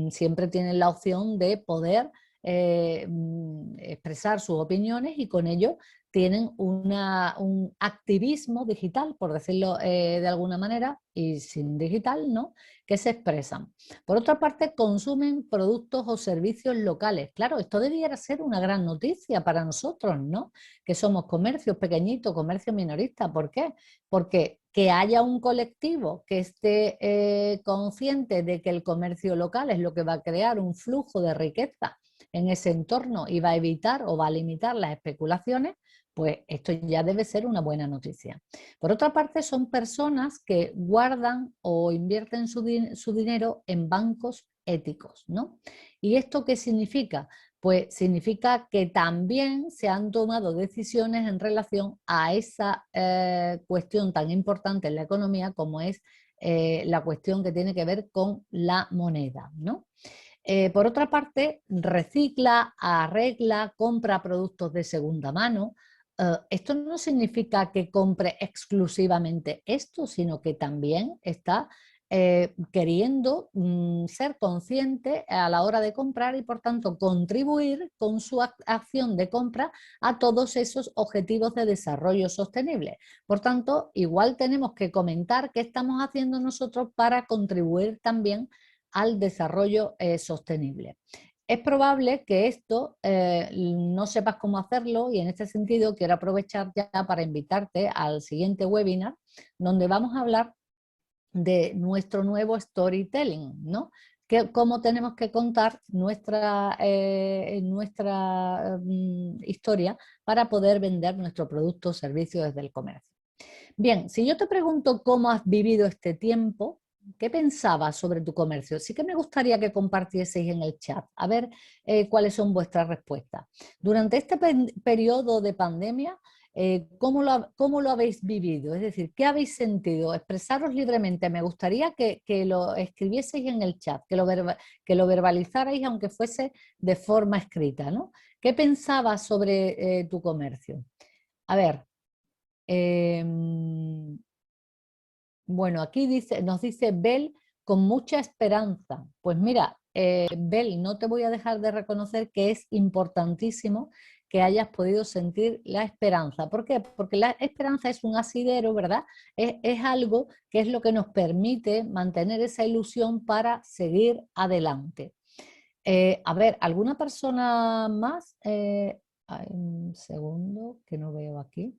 [SPEAKER 2] siempre tienen la opción de poder expresar sus opiniones y con ello tienen un activismo digital, por decirlo de alguna manera, y sin digital, ¿no?, que se expresan. Por otra parte, consumen productos o servicios locales. Claro, esto debiera ser una gran noticia para nosotros, ¿no?, que somos comercios pequeñitos, comercio minorista. ¿Por qué? Porque que haya un colectivo que esté consciente de que el comercio local es lo que va a crear un flujo de riqueza en ese entorno y va a evitar o va a limitar las especulaciones, pues esto ya debe ser una buena noticia. Por otra parte, son personas que guardan o invierten su dinero en bancos éticos, ¿no? ¿Y esto qué significa? Pues significa que también se han tomado decisiones en relación a esa cuestión tan importante en la economía como es la cuestión que tiene que ver con la moneda, ¿no? Por otra parte, recicla, arregla, compra productos de segunda mano. Esto no significa que compre exclusivamente esto, sino que también está queriendo ser consciente a la hora de comprar y por tanto contribuir con su acción de compra a todos esos objetivos de desarrollo sostenible. Por tanto, igual tenemos que comentar qué estamos haciendo nosotros para contribuir también al desarrollo sostenible. Es probable que esto no sepas cómo hacerlo y en este sentido quiero aprovechar ya para invitarte al siguiente webinar donde vamos a hablar de nuestro nuevo storytelling, ¿no? Cómo tenemos que contar nuestra historia para poder vender nuestro producto o servicio desde el comercio. Bien, si yo te pregunto cómo has vivido este tiempo, ¿qué pensabas sobre tu comercio? Sí que me gustaría que compartieseis en el chat, a ver cuáles son vuestras respuestas. Durante este periodo de pandemia, ¿cómo lo habéis vivido? Es decir, ¿qué habéis sentido? Expresaros libremente. Me gustaría que lo escribieseis en el chat, que lo verbalizarais aunque fuese de forma escrita, ¿no? ¿Qué pensabas sobre tu comercio? A ver. Bueno, aquí nos dice Bel con mucha esperanza. Pues mira, Bel, no te voy a dejar de reconocer que es importantísimo que hayas podido sentir la esperanza. ¿Por qué? Porque la esperanza es un asidero, ¿verdad? Es algo que es lo que nos permite mantener esa ilusión para seguir adelante. A ver, ¿alguna persona más? Hay un segundo que no veo aquí.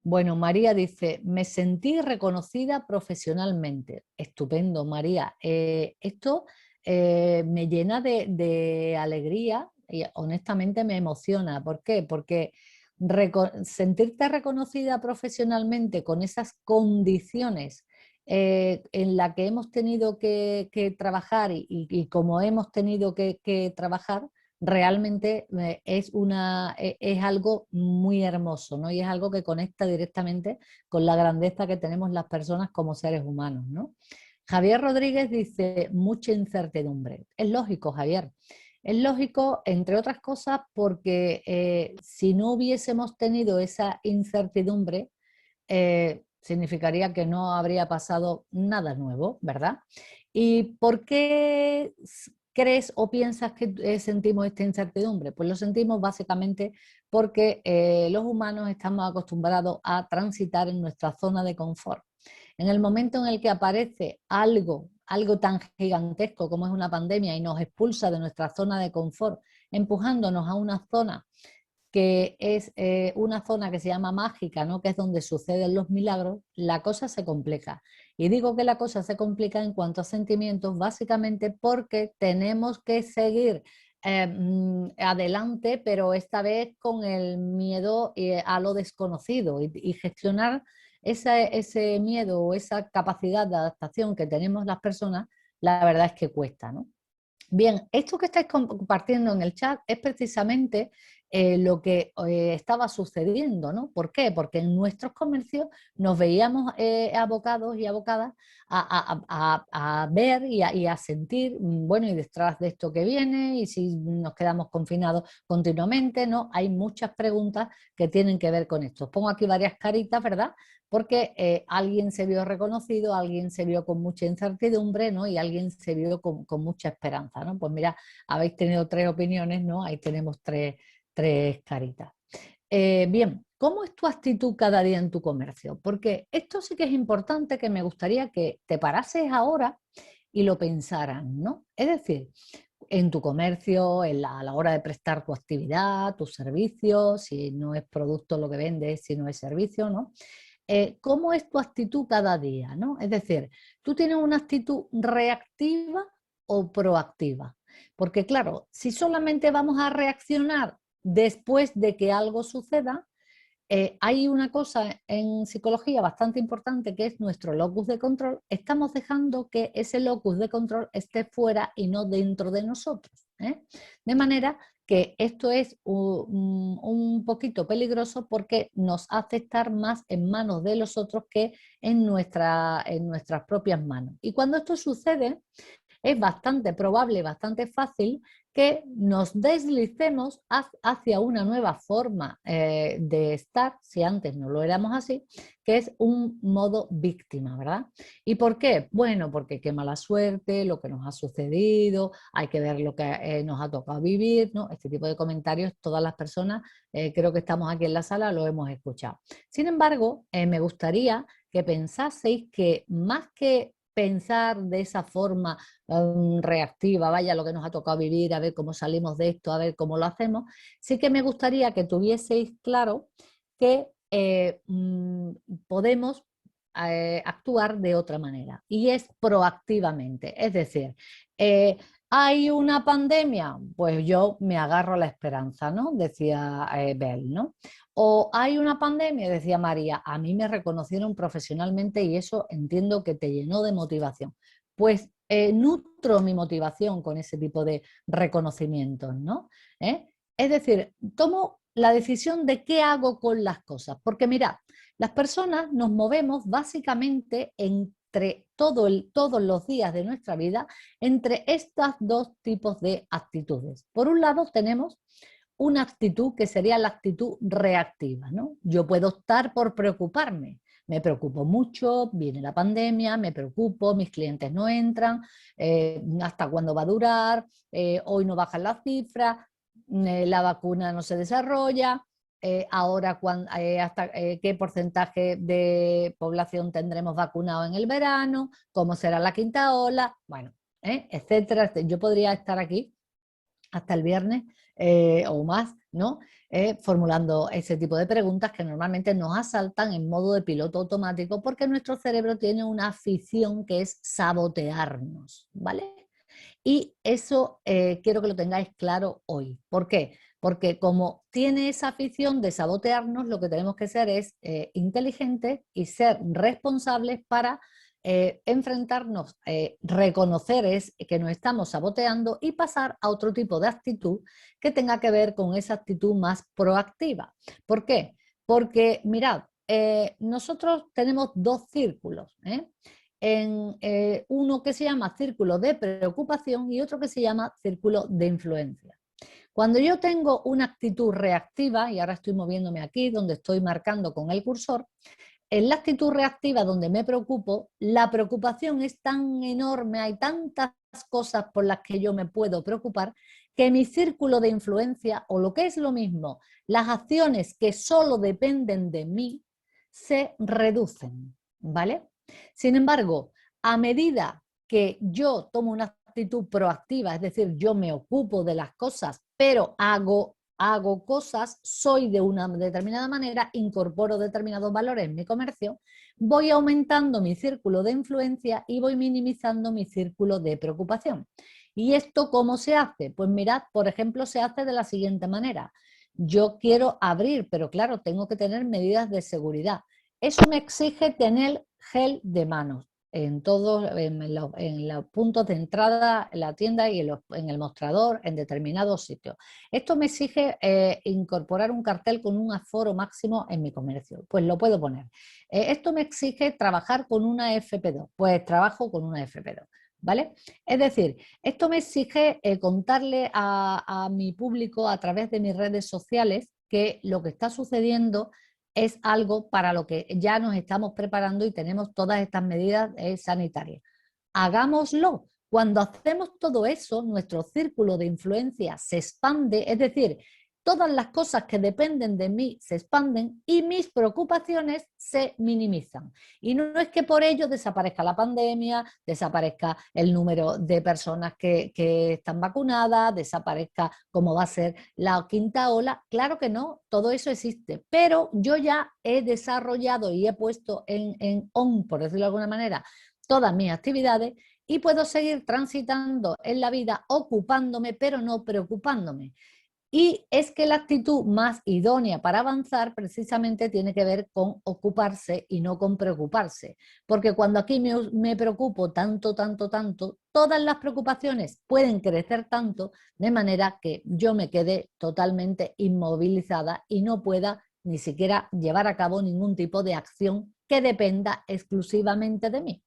[SPEAKER 2] Bueno, María dice, me sentí reconocida profesionalmente. Estupendo, María. Esto me llena de alegría y honestamente me emociona. ¿Por qué? Porque sentirte reconocida profesionalmente con esas condiciones en las que hemos tenido que trabajar y como hemos tenido que trabajar, realmente es algo muy hermoso, ¿no? Y es algo que conecta directamente con la grandeza que tenemos las personas como seres humanos, ¿no? Javier Rodríguez dice, mucha incertidumbre. Es lógico, Javier. Es lógico, entre otras cosas, porque si no hubiésemos tenido esa incertidumbre, significaría que no habría pasado nada nuevo, ¿verdad? ¿Y por qué crees o piensas que sentimos esta incertidumbre? Pues lo sentimos básicamente porque los humanos estamos acostumbrados a transitar en nuestra zona de confort. En el momento en el que aparece algo tan gigantesco como es una pandemia y nos expulsa de nuestra zona de confort, empujándonos a una zona que es una zona que se llama mágica, ¿no? Que es donde suceden los milagros, la cosa se complica. Y digo que la cosa se complica en cuanto a sentimientos, básicamente porque tenemos que seguir adelante, pero esta vez con el miedo a lo desconocido y gestionar ese miedo o esa capacidad de adaptación que tenemos las personas, la verdad es que cuesta, ¿no? Bien, esto que estáis compartiendo en el chat es precisamente lo que estaba sucediendo, ¿no? ¿Por qué? Porque en nuestros comercios nos veíamos abocados y abocadas a ver y a sentir, bueno, y detrás de esto que viene, y si nos quedamos confinados continuamente, ¿no? Hay muchas preguntas que tienen que ver con esto. Pongo aquí varias caritas, ¿verdad? Porque alguien se vio reconocido, alguien se vio con mucha incertidumbre, ¿no? Y alguien se vio con mucha esperanza, ¿no? Pues mira, habéis tenido tres opiniones, ¿no? Ahí tenemos tres caritas. Bien, ¿cómo es tu actitud cada día en tu comercio? Porque esto sí que es importante, que me gustaría que te parases ahora y lo pensaras, ¿no? Es decir, en tu comercio, a la hora de prestar tu actividad, tus servicios, si no es producto lo que vendes, si no es servicio, ¿no? ¿Cómo es tu actitud cada día, ¿no? Es decir, ¿tú tienes una actitud reactiva o proactiva? Porque claro, si solamente vamos a reaccionar después de que algo suceda, hay una cosa en psicología bastante importante que es nuestro locus de control. Estamos dejando que ese locus de control esté fuera y no dentro de nosotros, ¿eh? De manera que esto es un poquito peligroso porque nos hace estar más en manos de los otros que en nuestras propias manos. Y cuando esto sucede, es bastante probable, bastante fácil que nos deslicemos hacia una nueva forma de estar, si antes no lo éramos así, que es un modo víctima, ¿verdad? ¿Y por qué? Bueno, porque qué mala suerte, lo que nos ha sucedido, hay que ver lo que nos ha tocado vivir, ¿no? Este tipo de comentarios, todas las personas, creo que estamos aquí en la sala, lo hemos escuchado. Sin embargo, me gustaría que pensaseis que más que pensar de esa forma reactiva, vaya lo que nos ha tocado vivir, a ver cómo salimos de esto, a ver cómo lo hacemos, sí que me gustaría que tuvieseis claro que podemos actuar de otra manera y es proactivamente, es decir, ¿hay una pandemia? Pues yo me agarro a la esperanza, ¿no? Decía Bel, ¿no? O hay una pandemia, decía María, a mí me reconocieron profesionalmente y eso entiendo que te llenó de motivación. Pues nutro mi motivación con ese tipo de reconocimientos, ¿no? Es decir, tomo la decisión de qué hago con las cosas, porque mirad, las personas nos movemos básicamente entre todos los días de nuestra vida entre estos dos tipos de actitudes. Por un lado tenemos una actitud que sería la actitud reactiva, ¿no? Yo puedo optar por preocuparme. Me preocupo mucho, viene la pandemia, me preocupo, mis clientes no entran, hasta cuándo va a durar, hoy no bajan las cifras, la vacuna no se desarrolla, ahora hasta qué porcentaje de población tendremos vacunado en el verano, cómo será la quinta ola, bueno, etcétera. Yo podría estar aquí hasta el viernes o más, ¿no? Formulando ese tipo de preguntas que normalmente nos asaltan en modo de piloto automático porque nuestro cerebro tiene una afición que es sabotearnos, ¿vale? Y eso quiero que lo tengáis claro hoy. ¿Por qué? Porque como tiene esa afición de sabotearnos, lo que tenemos que ser es inteligentes y ser responsables para enfrentarnos, reconocer que nos estamos saboteando y pasar a otro tipo de actitud que tenga que ver con esa actitud más proactiva. ¿Por qué? Porque, mirad, nosotros tenemos dos círculos, en uno que se llama círculo de preocupación y otro que se llama círculo de influencia. Cuando yo tengo una actitud reactiva, y ahora estoy moviéndome aquí donde estoy marcando con el cursor, en la actitud reactiva donde me preocupo, la preocupación es tan enorme, hay tantas cosas por las que yo me puedo preocupar, que mi círculo de influencia, o lo que es lo mismo, las acciones que solo dependen de mí, se reducen, ¿vale? Sin embargo, a medida que yo tomo una actitud proactiva, es decir, yo me ocupo de las cosas, pero hago cosas, soy de una determinada manera, incorporo determinados valores en mi comercio, voy aumentando mi círculo de influencia y voy minimizando mi círculo de preocupación. ¿Y esto cómo se hace? Pues mirad, por ejemplo, se hace de la siguiente manera. Yo quiero abrir, pero claro, tengo que tener medidas de seguridad. Eso me exige tener gel de manos en todos en los puntos de entrada, en la tienda y en el mostrador, en determinados sitios. Esto me exige incorporar un cartel con un aforo máximo en mi comercio, pues lo puedo poner. Esto me exige trabajar con una FP2, pues trabajo con una FP2. ¿Vale? Es decir, esto me exige contarle a mi público a través de mis redes sociales que lo que está sucediendo es algo para lo que ya nos estamos preparando y tenemos todas estas medidas sanitarias. Hagámoslo. Cuando hacemos todo eso, nuestro círculo de influencia se expande, es decir, todas las cosas que dependen de mí se expanden y mis preocupaciones se minimizan. Y no es que por ello desaparezca la pandemia, desaparezca el número de personas que están vacunadas, desaparezca cómo va a ser la quinta ola. Claro que no, todo eso existe, pero yo ya he desarrollado y he puesto en on, por decirlo de alguna manera, todas mis actividades y puedo seguir transitando en la vida ocupándome, pero no preocupándome. Y es que la actitud más idónea para avanzar precisamente tiene que ver con ocuparse y no con preocuparse. Porque cuando aquí me preocupo tanto, todas las preocupaciones pueden crecer tanto de manera que yo me quede totalmente inmovilizada y no pueda ni siquiera llevar a cabo ningún tipo de acción que dependa exclusivamente de mí.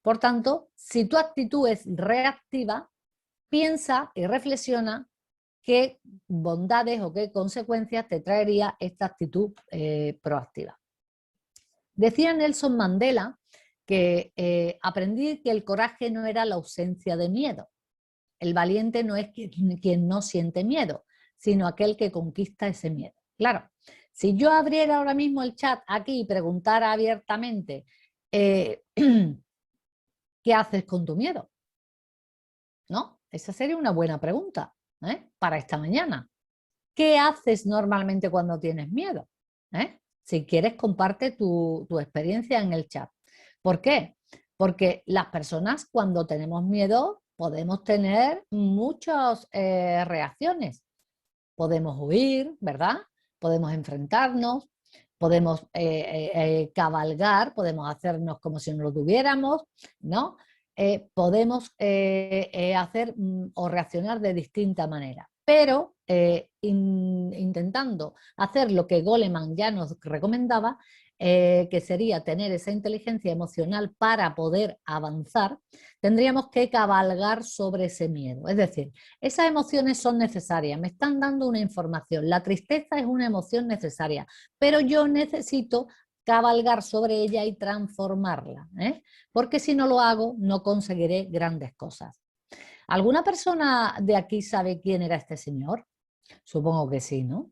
[SPEAKER 2] Por tanto, si tu actitud es reactiva, piensa y reflexiona qué bondades o qué consecuencias te traería esta actitud proactiva. Decía Nelson Mandela que aprendí que el coraje no era la ausencia de miedo. El valiente no es quien no siente miedo, sino aquel que conquista ese miedo. Claro, si yo abriera ahora mismo el chat aquí y preguntara abiertamente ¿qué haces con tu miedo? ¿No? Esa sería una buena pregunta para esta mañana. ¿Qué haces normalmente cuando tienes miedo? Si quieres, comparte tu experiencia en el chat. ¿Por qué? Porque las personas cuando tenemos miedo podemos tener muchas reacciones. Podemos huir, ¿verdad? Podemos enfrentarnos, podemos cabalgar, podemos hacernos como si no lo tuviéramos, ¿no? Podemos hacer o reaccionar de distinta manera. Pero intentando hacer lo que Goleman ya nos recomendaba, que sería tener esa inteligencia emocional para poder avanzar, tendríamos que cabalgar sobre ese miedo. Es decir, esas emociones son necesarias, me están dando una información. La tristeza es una emoción necesaria, pero yo necesito cabalgar sobre ella y transformarla, porque si no lo hago no conseguiré grandes cosas. ¿Alguna persona de aquí sabe quién era este señor? Supongo que sí, ¿no?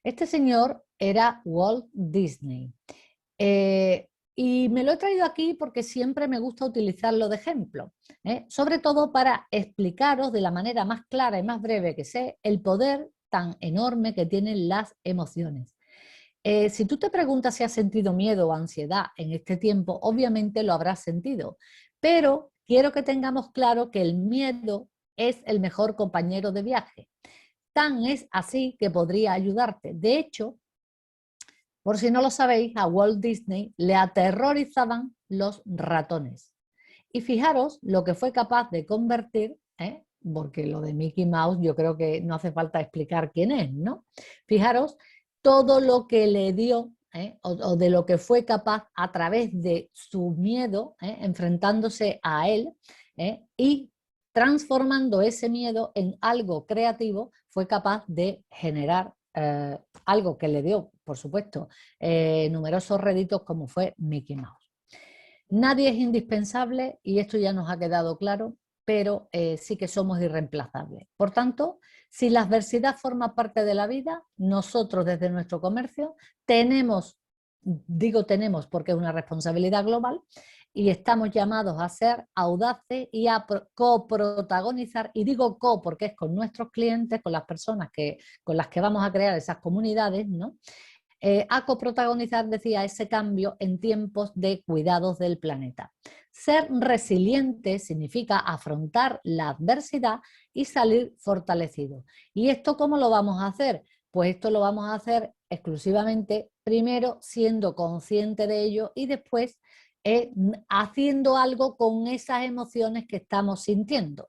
[SPEAKER 2] Este señor era Walt Disney. Y me lo he traído aquí porque siempre me gusta utilizarlo de ejemplo, sobre todo para explicaros de la manera más clara y más breve que sé el poder tan enorme que tienen las emociones. Si tú te preguntas si has sentido miedo o ansiedad en este tiempo, obviamente lo habrás sentido, pero quiero que tengamos claro que el miedo es el mejor compañero de viaje. Tan es así que podría ayudarte. De hecho, por si no lo sabéis, a Walt Disney le aterrorizaban los ratones. Y fijaros lo que fue capaz de convertir, porque lo de Mickey Mouse yo creo que no hace falta explicar quién es, ¿no? Fijaros todo lo que le dio, o de lo que fue capaz a través de su miedo, enfrentándose a él, y transformando ese miedo en algo creativo, fue capaz de generar algo que le dio, por supuesto, numerosos réditos como fue Mickey Mouse. Nadie es indispensable y esto ya nos ha quedado claro, pero sí que somos irreemplazables. Por tanto, si la adversidad forma parte de la vida, nosotros desde nuestro comercio tenemos, digo tenemos porque es una responsabilidad global, y estamos llamados a ser audaces y a coprotagonizar, y digo co porque es con nuestros clientes, con las personas con las que vamos a crear esas comunidades, ¿no? A coprotagonizar, decía, ese cambio en tiempos de cuidados del planeta. Ser resiliente significa afrontar la adversidad y salir fortalecido. ¿Y esto cómo lo vamos a hacer? Pues esto lo vamos a hacer exclusivamente, primero siendo consciente de ello y después haciendo algo con esas emociones que estamos sintiendo.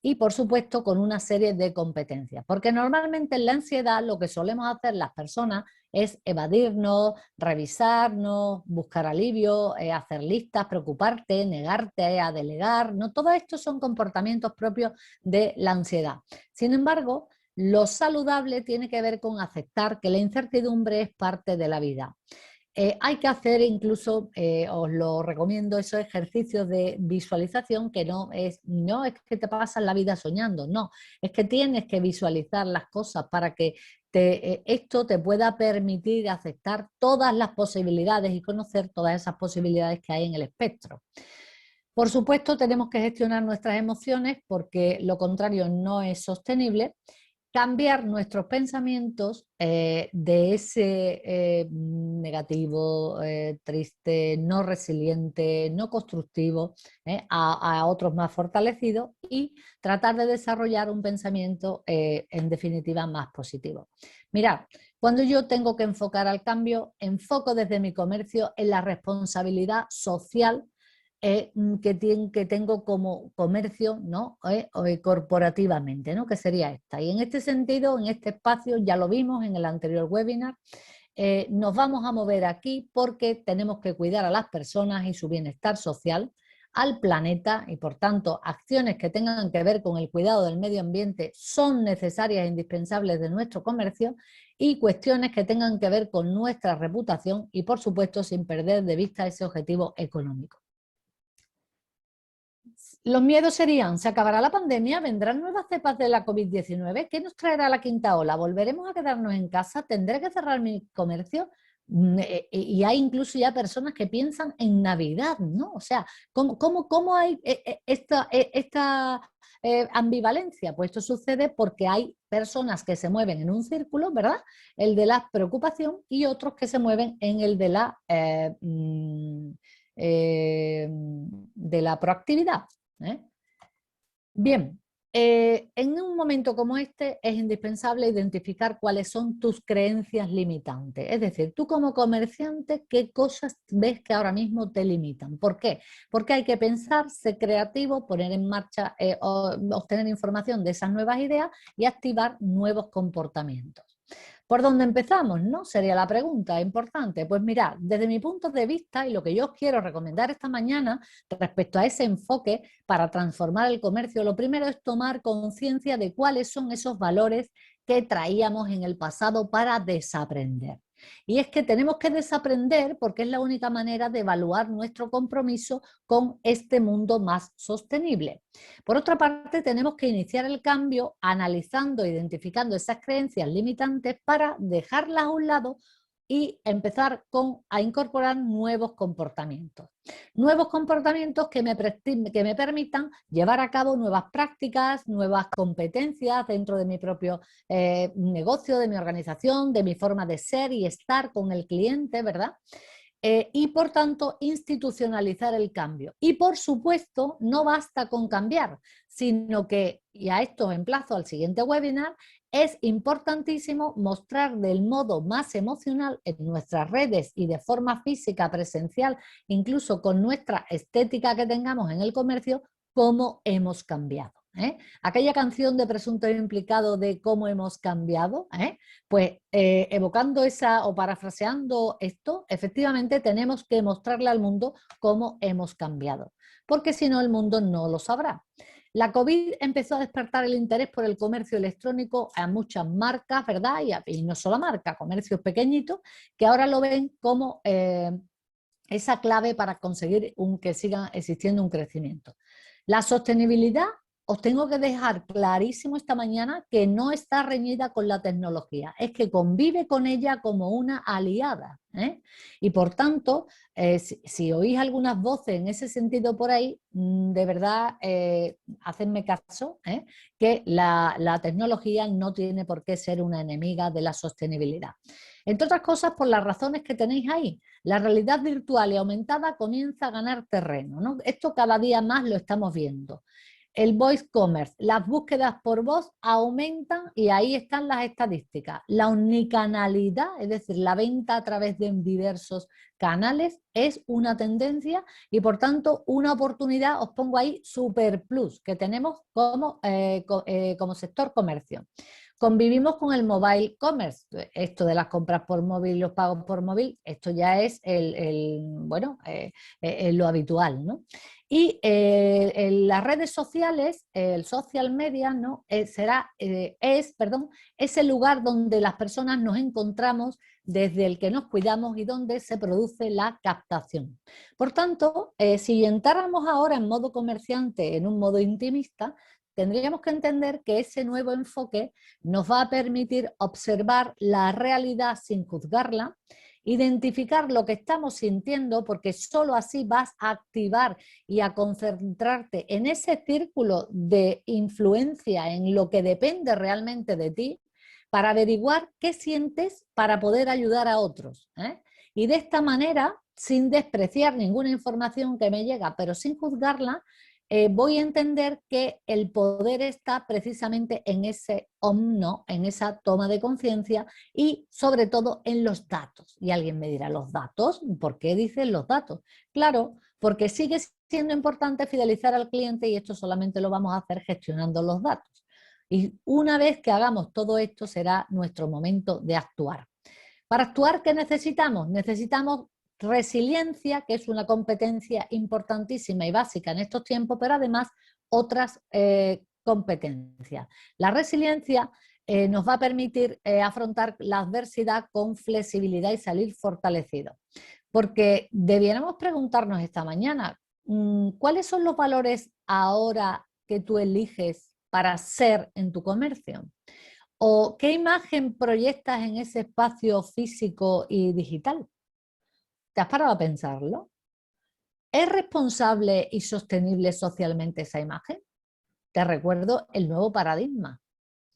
[SPEAKER 2] Y por supuesto con una serie de competencias, porque normalmente en la ansiedad lo que solemos hacer las personas es evadirnos, revisarnos, buscar alivio, hacer listas, preocuparte, negarte a delegar, ¿no? Todo esto son comportamientos propios de la ansiedad. Sin embargo, lo saludable tiene que ver con aceptar que la incertidumbre es parte de la vida. Hay que hacer incluso, os lo recomiendo, esos ejercicios de visualización que no es que te pasas la vida soñando, no, es que tienes que visualizar las cosas para que esto te pueda permitir aceptar todas las posibilidades y conocer todas esas posibilidades que hay en el espectro. Por supuesto, tenemos que gestionar nuestras emociones porque lo contrario no es sostenible. Cambiar nuestros pensamientos de ese negativo, triste, no resiliente, no constructivo, a otros más fortalecidos y tratar de desarrollar un pensamiento en definitiva más positivo. Mirad, cuando yo tengo que enfocar al cambio, enfoco desde mi comercio en la responsabilidad social que tengo como comercio, ¿no? Corporativamente, ¿no? Que sería esta. Y en este sentido, en este espacio, ya lo vimos en el anterior webinar, nos vamos a mover aquí porque tenemos que cuidar a las personas y su bienestar social, al planeta, y por tanto acciones que tengan que ver con el cuidado del medio ambiente son necesarias e indispensables de nuestro comercio, y cuestiones que tengan que ver con nuestra reputación y por supuesto sin perder de vista ese objetivo económico. Los miedos serían: ¿se acabará la pandemia? ¿Vendrán nuevas cepas de la COVID-19? ¿Qué nos traerá la quinta ola? ¿Volveremos a quedarnos en casa? ¿Tendré que cerrar mi comercio? Y hay incluso ya personas que piensan en Navidad, ¿no? O sea, ¿cómo hay esta ambivalencia? Pues esto sucede porque hay personas que se mueven en un círculo, ¿verdad? El de la preocupación, y otros que se mueven en el de la proactividad. Bien, en un momento como este es indispensable identificar cuáles son tus creencias limitantes. Es decir, tú como comerciante, ¿qué cosas ves que ahora mismo te limitan? ¿Por qué? Porque hay que pensar, ser creativo, poner en marcha, obtener información de esas nuevas ideas y activar nuevos comportamientos. ¿Por dónde empezamos, no? Sería la pregunta importante. Pues mirad, desde mi punto de vista y lo que yo os quiero recomendar esta mañana respecto a ese enfoque para transformar el comercio, lo primero es tomar conciencia de cuáles son esos valores que traíamos en el pasado para desaprender. Y es que tenemos que desaprender porque es la única manera de evaluar nuestro compromiso con este mundo más sostenible. Por otra parte, tenemos que iniciar el cambio analizando e identificando esas creencias limitantes para dejarlas a un lado y empezar a incorporar nuevos comportamientos. Nuevos comportamientos que me permitan llevar a cabo nuevas prácticas, nuevas competencias dentro de mi propio negocio, de mi organización, de mi forma de ser y estar con el cliente, ¿verdad? Y por tanto institucionalizar el cambio. Y por supuesto no basta con cambiar, sino que, y a esto emplazo al siguiente webinar, es importantísimo mostrar del modo más emocional en nuestras redes y de forma física, presencial, incluso con nuestra estética que tengamos en el comercio, cómo hemos cambiado. Aquella canción de Presunto Implicado de cómo hemos cambiado, pues evocando esa o parafraseando esto, efectivamente tenemos que mostrarle al mundo cómo hemos cambiado, porque si no el mundo no lo sabrá. La COVID empezó a despertar el interés por el comercio electrónico a muchas marcas, ¿verdad? Y no solo marcas, comercios pequeñitos, que ahora lo ven como esa clave para conseguir que siga existiendo un crecimiento. La sostenibilidad, os tengo que dejar clarísimo esta mañana que no está reñida con la tecnología, es que convive con ella como una aliada. Y por tanto, si oís algunas voces en ese sentido por ahí, de verdad, hacedme caso, que la tecnología no tiene por qué ser una enemiga de la sostenibilidad. Entre otras cosas, por las razones que tenéis ahí. La realidad virtual y aumentada comienza a ganar terreno, ¿no? Esto cada día más lo estamos viendo. El voice commerce, las búsquedas por voz aumentan y ahí están las estadísticas. La omnicanalidad, es decir, la venta a través de diversos canales, es una tendencia y por tanto una oportunidad, os pongo ahí, super plus, que tenemos como sector comercio. Convivimos con el mobile commerce, esto de las compras por móvil, los pagos por móvil, esto ya es lo habitual, ¿no? Y en las redes sociales, el social media, ¿no? es el lugar donde las personas nos encontramos, desde el que nos cuidamos y donde se produce la captación. Por tanto, si entráramos ahora en modo comerciante, en un modo intimista, tendríamos que entender que ese nuevo enfoque nos va a permitir observar la realidad sin juzgarla, identificar lo que estamos sintiendo, porque solo así vas a activar y a concentrarte en ese círculo de influencia en lo que depende realmente de ti, para averiguar qué sientes para poder ayudar a otros. Y de esta manera, sin despreciar ninguna información que me llega, pero sin juzgarla, voy a entender que el poder está precisamente en ese omno, en esa toma de conciencia y sobre todo en los datos. Y alguien me dirá, ¿los datos? ¿Por qué dicen los datos? Claro, porque sigue siendo importante fidelizar al cliente y esto solamente lo vamos a hacer gestionando los datos. Y una vez que hagamos todo esto será nuestro momento de actuar. Para actuar, ¿qué necesitamos? Necesitamos resiliencia, que es una competencia importantísima y básica en estos tiempos, pero además otras competencias. La resiliencia nos va a permitir afrontar la adversidad con flexibilidad y salir fortalecidos. Porque debiéramos preguntarnos esta mañana, ¿cuáles son los valores ahora que tú eliges para ser en tu comercio? ¿O qué imagen proyectas en ese espacio físico y digital? ¿Te has parado a pensarlo? ¿Es responsable y sostenible socialmente esa imagen? Te recuerdo el nuevo paradigma.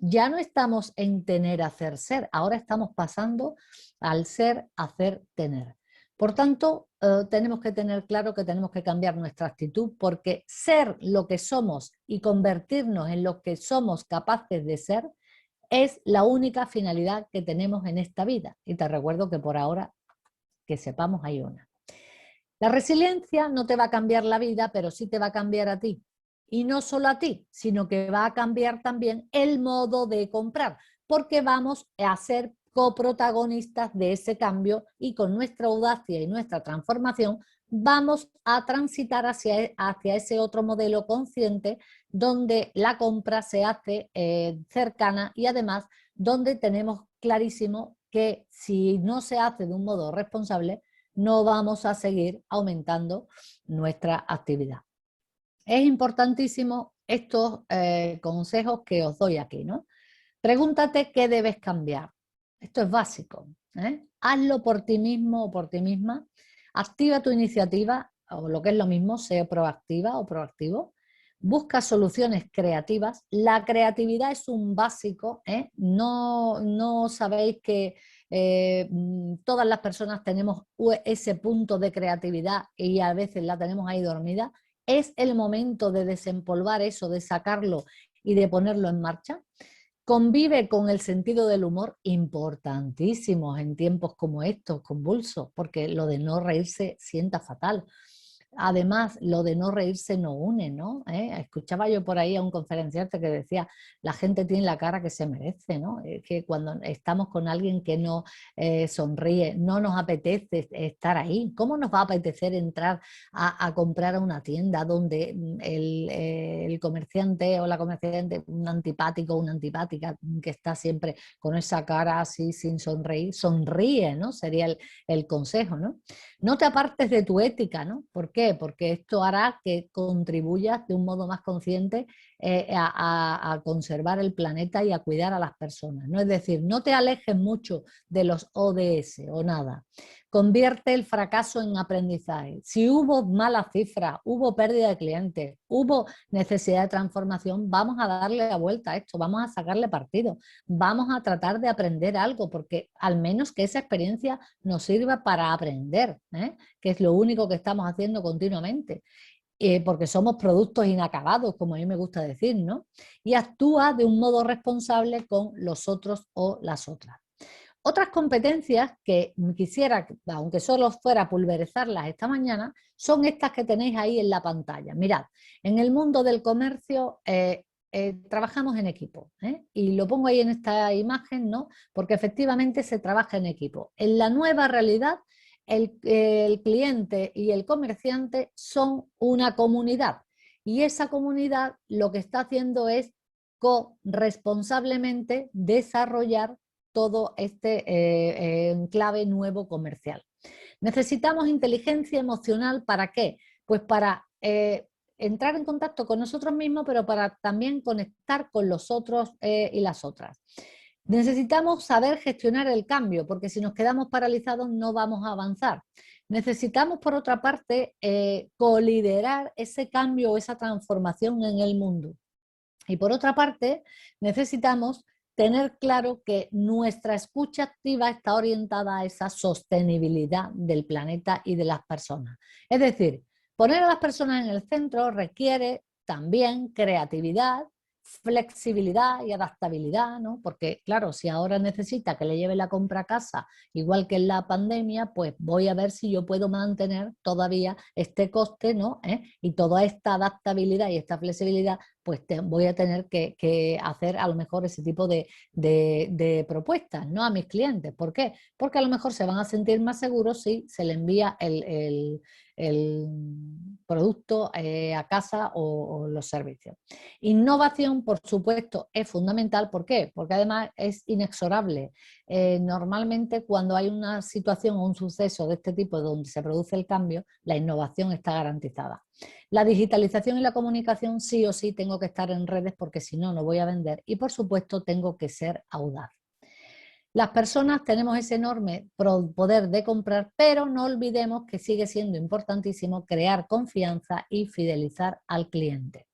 [SPEAKER 2] Ya no estamos en tener, hacer, ser. Ahora estamos pasando al ser, hacer, tener. Por tanto, tenemos que tener claro que tenemos que cambiar nuestra actitud, porque ser lo que somos y convertirnos en lo que somos capaces de ser es la única finalidad que tenemos en esta vida. Y te recuerdo que por ahora, que sepamos, hay una. La resiliencia no te va a cambiar la vida, pero sí te va a cambiar a ti. Y no solo a ti, sino que va a cambiar también el modo de comprar, porque vamos a ser coprotagonistas de ese cambio y con nuestra audacia y nuestra transformación vamos a transitar hacia ese otro modelo consciente donde la compra se hace cercana y además donde tenemos clarísimo que si no se hace de un modo responsable no vamos a seguir aumentando nuestra actividad. Es importantísimo estos consejos que os doy aquí, ¿no? Pregúntate qué debes cambiar. Esto es básico, ¿eh? Hazlo por ti mismo o por ti misma. Activa tu iniciativa, o lo que es lo mismo, sea proactiva o proactivo. Busca soluciones creativas. La creatividad es un básico, ¿eh? No sabéis que todas las personas tenemos ese punto de creatividad y a veces la tenemos ahí dormida. Es el momento de desempolvar eso, de sacarlo y de ponerlo en marcha. Convive con el sentido del humor, importantísimo en tiempos como estos, convulsos, porque lo de no reírse sienta fatal. Además, lo de no reírse no une, ¿no? Escuchaba yo por ahí a un conferenciante que decía, la gente tiene la cara que se merece, ¿no? Que cuando estamos con alguien que no sonríe, no nos apetece estar ahí. ¿Cómo nos va a apetecer entrar a comprar a una tienda donde el comerciante o la comerciante, un antipático o una antipática que está siempre con esa cara así sin sonreír, sonríe, ¿no? Sería el consejo, ¿no? No te apartes de tu ética, ¿no? ¿Por qué? Porque esto hará que contribuyas de un modo más consciente a conservar el planeta y a cuidar a las personas, ¿no? Es decir, no te alejes mucho de los ODS o nada. Convierte el fracaso en aprendizaje. Si hubo malas cifras, hubo pérdida de clientes, hubo necesidad de transformación, vamos a darle la vuelta a esto, vamos a sacarle partido, vamos a tratar de aprender algo, porque al menos que esa experiencia nos sirva para aprender, que es lo único que estamos haciendo continuamente. Porque somos productos inacabados, como a mí me gusta decir, ¿no? Y actúa de un modo responsable con los otros o las otras. Otras competencias que quisiera, aunque solo fuera a pulverizarlas esta mañana, son estas que tenéis ahí en la pantalla. Mirad, en el mundo del comercio trabajamos en equipo, y lo pongo ahí en esta imagen, ¿no? Porque efectivamente se trabaja en equipo. En la nueva realidad, el cliente y el comerciante son una comunidad y esa comunidad lo que está haciendo es corresponsablemente desarrollar todo este enclave nuevo comercial. Necesitamos inteligencia emocional, ¿para qué? Pues para entrar en contacto con nosotros mismos, pero para también conectar con los otros y las otras. Necesitamos saber gestionar el cambio, porque si nos quedamos paralizados no vamos a avanzar. Necesitamos, por otra parte, coliderar ese cambio o esa transformación en el mundo. Y por otra parte, necesitamos tener claro que nuestra escucha activa está orientada a esa sostenibilidad del planeta y de las personas. Es decir, poner a las personas en el centro requiere también creatividad, flexibilidad y adaptabilidad, ¿no? Porque claro, si ahora necesita que le lleve la compra a casa, igual que en la pandemia, pues voy a ver si yo puedo mantener todavía este coste, ¿no? Y toda esta adaptabilidad y esta flexibilidad, pues voy a tener que hacer a lo mejor ese tipo de propuestas, ¿no? A mis clientes. ¿Por qué? Porque a lo mejor se van a sentir más seguros si se le envía el producto a casa o los servicios. Innovación, por supuesto, es fundamental. ¿Por qué? Porque además es inexorable. Normalmente cuando hay una situación o un suceso de este tipo donde se produce el cambio, la innovación está garantizada. La digitalización y la comunicación sí o sí tengo que estar en redes porque si no, no voy a vender y por supuesto tengo que ser audaz. Las personas tenemos ese enorme poder de comprar, pero no olvidemos que sigue siendo importantísimo crear confianza y fidelizar al cliente.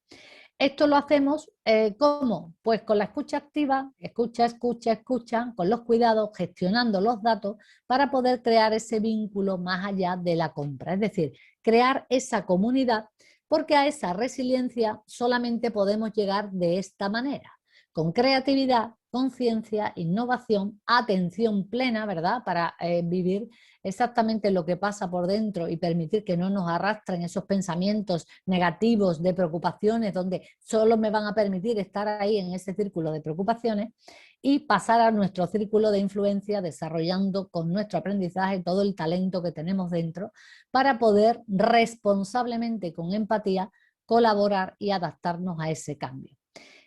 [SPEAKER 2] Esto lo hacemos, ¿cómo? Pues con la escucha activa, escucha, con los cuidados, gestionando los datos para poder crear ese vínculo más allá de la compra. Es decir, crear esa comunidad, porque a esa resiliencia solamente podemos llegar de esta manera, con creatividad, conciencia, innovación, atención plena, ¿verdad? Para vivir exactamente lo que pasa por dentro y permitir que no nos arrastren esos pensamientos negativos de preocupaciones donde solo me van a permitir estar ahí en ese círculo de preocupaciones y pasar a nuestro círculo de influencia desarrollando con nuestro aprendizaje todo el talento que tenemos dentro para poder responsablemente, con empatía, colaborar y adaptarnos a ese cambio.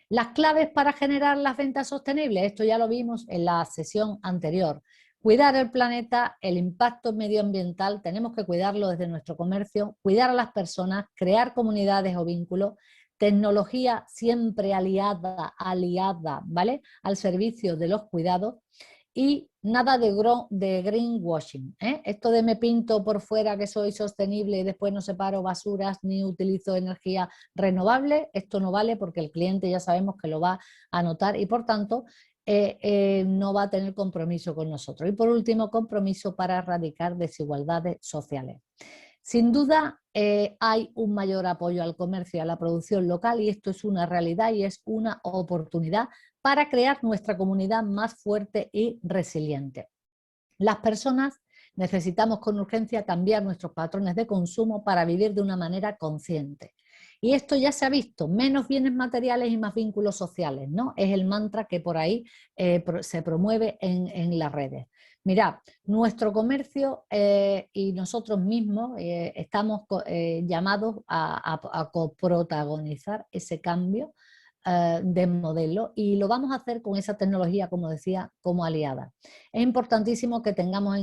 [SPEAKER 2] Las claves para generar las ventas sostenibles, esto ya lo vimos en la sesión anterior. Cuidar el planeta, el impacto medioambiental, tenemos que cuidarlo desde nuestro comercio, cuidar a las personas, crear comunidades o vínculos, tecnología siempre aliada, ¿vale? Al servicio de los cuidados y nada de greenwashing, ¿eh? Esto de me pinto por fuera que soy sostenible y después no separo basuras ni utilizo energía renovable, esto no vale porque el cliente ya sabemos que lo va a notar y por tanto no va a tener compromiso con nosotros. Y por último, compromiso para erradicar desigualdades sociales. Sin duda hay un mayor apoyo al comercio y a la producción local y esto es una realidad y es una oportunidad para crear nuestra comunidad más fuerte y resiliente. Las personas necesitamos con urgencia cambiar nuestros patrones de consumo para vivir de una manera consciente. Y esto ya se ha visto, menos bienes materiales y más vínculos sociales, ¿no? Es el mantra que por ahí se promueve en las redes. Mirad, nuestro comercio y nosotros mismos estamos llamados a coprotagonizar ese cambio de modelo y lo vamos a hacer con esa tecnología, como decía, como aliada. Es importantísimo que tengamos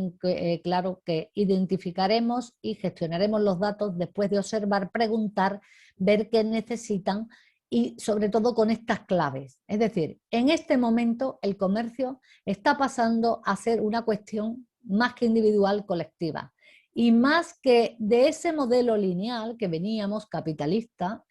[SPEAKER 2] claro que identificaremos y gestionaremos los datos después de observar, preguntar, ver qué necesitan y sobre todo con estas claves. Es decir, en este momento el comercio está pasando a ser una cuestión más que individual, colectiva. Y más que de ese modelo lineal que veníamos, capitalista,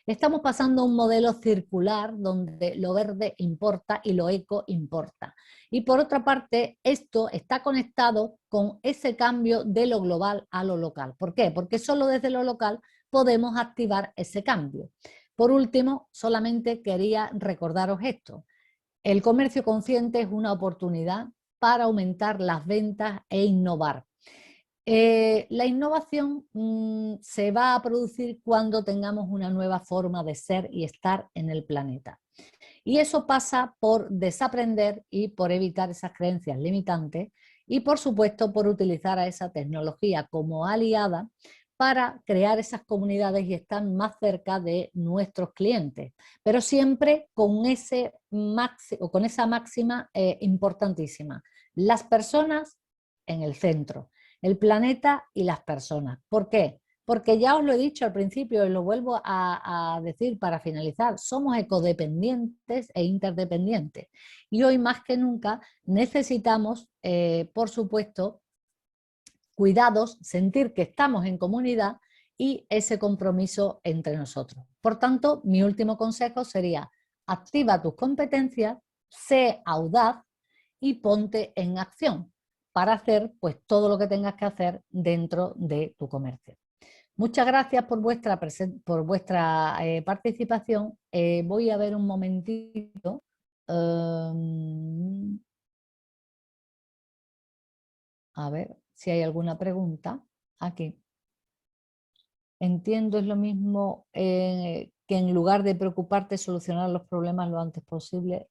[SPEAKER 2] estamos pasando a un modelo circular donde lo verde importa y lo eco importa. Y por otra parte, esto está conectado con ese cambio de lo global a lo local. ¿Por qué? Porque solo desde lo local podemos activar ese cambio. Por último, solamente quería recordaros esto. El comercio consciente es una oportunidad para aumentar las ventas e innovar. La innovación se va a producir cuando tengamos una nueva forma de ser y estar en el planeta. Y eso pasa por desaprender y por evitar esas creencias limitantes y por supuesto por utilizar a esa tecnología como aliada para crear esas comunidades y estar más cerca de nuestros clientes, pero siempre con, con esa máxima importantísima. Las personas en el centro. El planeta y las personas. ¿Por qué? Porque ya os lo he dicho al principio y lo vuelvo a decir para finalizar, somos ecodependientes e interdependientes. Y hoy más que nunca necesitamos, por supuesto, cuidados, sentir que estamos en comunidad y ese compromiso entre nosotros. Por tanto, mi último consejo sería, activa tus competencias, sé audaz y ponte en acción para hacer pues todo lo que tengas que hacer dentro de tu comercio. Muchas gracias por vuestra participación. Voy a ver un momentito. A ver si hay alguna pregunta. Aquí. Entiendo, es lo mismo que en lugar de preocuparte, solucionar los problemas lo antes posible.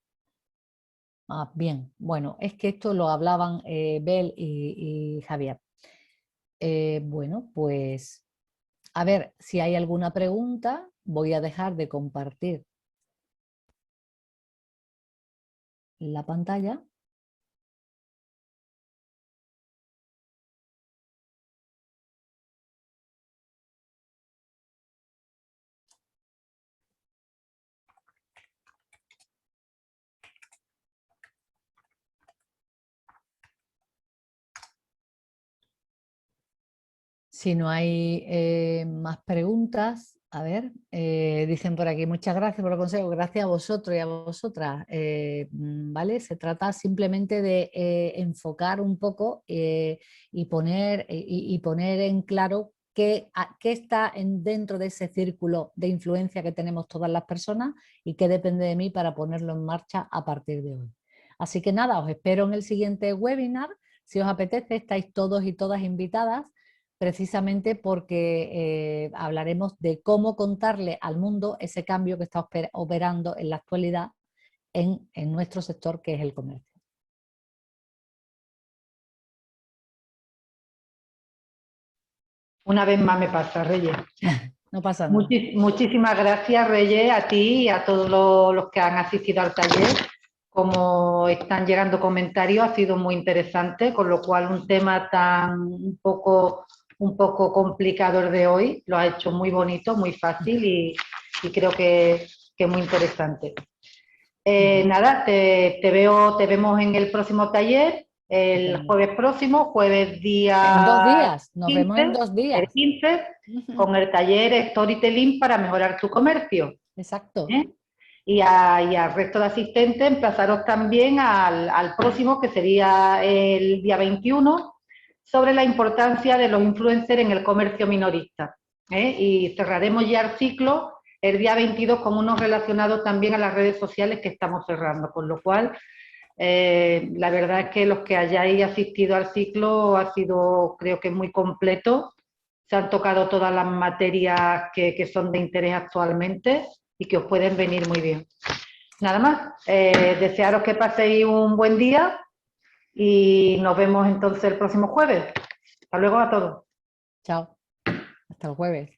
[SPEAKER 2] Bien, bueno, es que esto lo hablaban Bel y Javier. Bueno, pues a ver si hay alguna pregunta. Voy a dejar de compartir la pantalla. Si no hay más preguntas, a ver, dicen por aquí, muchas gracias por el consejo, gracias a vosotros y a vosotras, ¿vale? Se trata simplemente de enfocar un poco y poner en claro qué está dentro de ese círculo de influencia que tenemos todas las personas y qué depende de mí para ponerlo en marcha a partir de hoy. Así que nada, os espero en el siguiente webinar. Si os apetece, estáis todos y todas invitadas, precisamente porque hablaremos de cómo contarle al mundo ese cambio que está operando en la actualidad en nuestro sector, que es el comercio.
[SPEAKER 1] Una vez más me pasa, Reyes.
[SPEAKER 2] No pasa nada.
[SPEAKER 1] Muchísimas gracias, Reyes, a ti y a todos los que han asistido al taller. Como están llegando comentarios, ha sido muy interesante, con lo cual un tema un poco complicado el de hoy lo ha hecho muy bonito, muy fácil y creo que es muy interesante. Nada, te vemos en el próximo taller, el jueves próximo, jueves día...
[SPEAKER 2] En 2 días, nos
[SPEAKER 1] 15,
[SPEAKER 2] vemos en 2 días.
[SPEAKER 1] El 15, con el taller Storytelling para mejorar tu comercio.
[SPEAKER 2] Exacto.
[SPEAKER 1] Y al resto de asistentes, emplazaros también al próximo, que sería el día 21, sobre la importancia de los influencers en el comercio minorista. Y cerraremos ya el ciclo el día 22 con uno relacionado también a las redes sociales que estamos cerrando, con lo cual la verdad es que los que hayáis asistido al ciclo ha sido, creo que muy completo. Se han tocado todas las materias que son de interés actualmente y que os pueden venir muy bien. Nada más, desearos que paséis un buen día y nos vemos entonces el próximo jueves. Hasta luego a todos.
[SPEAKER 2] Chao. Hasta el jueves.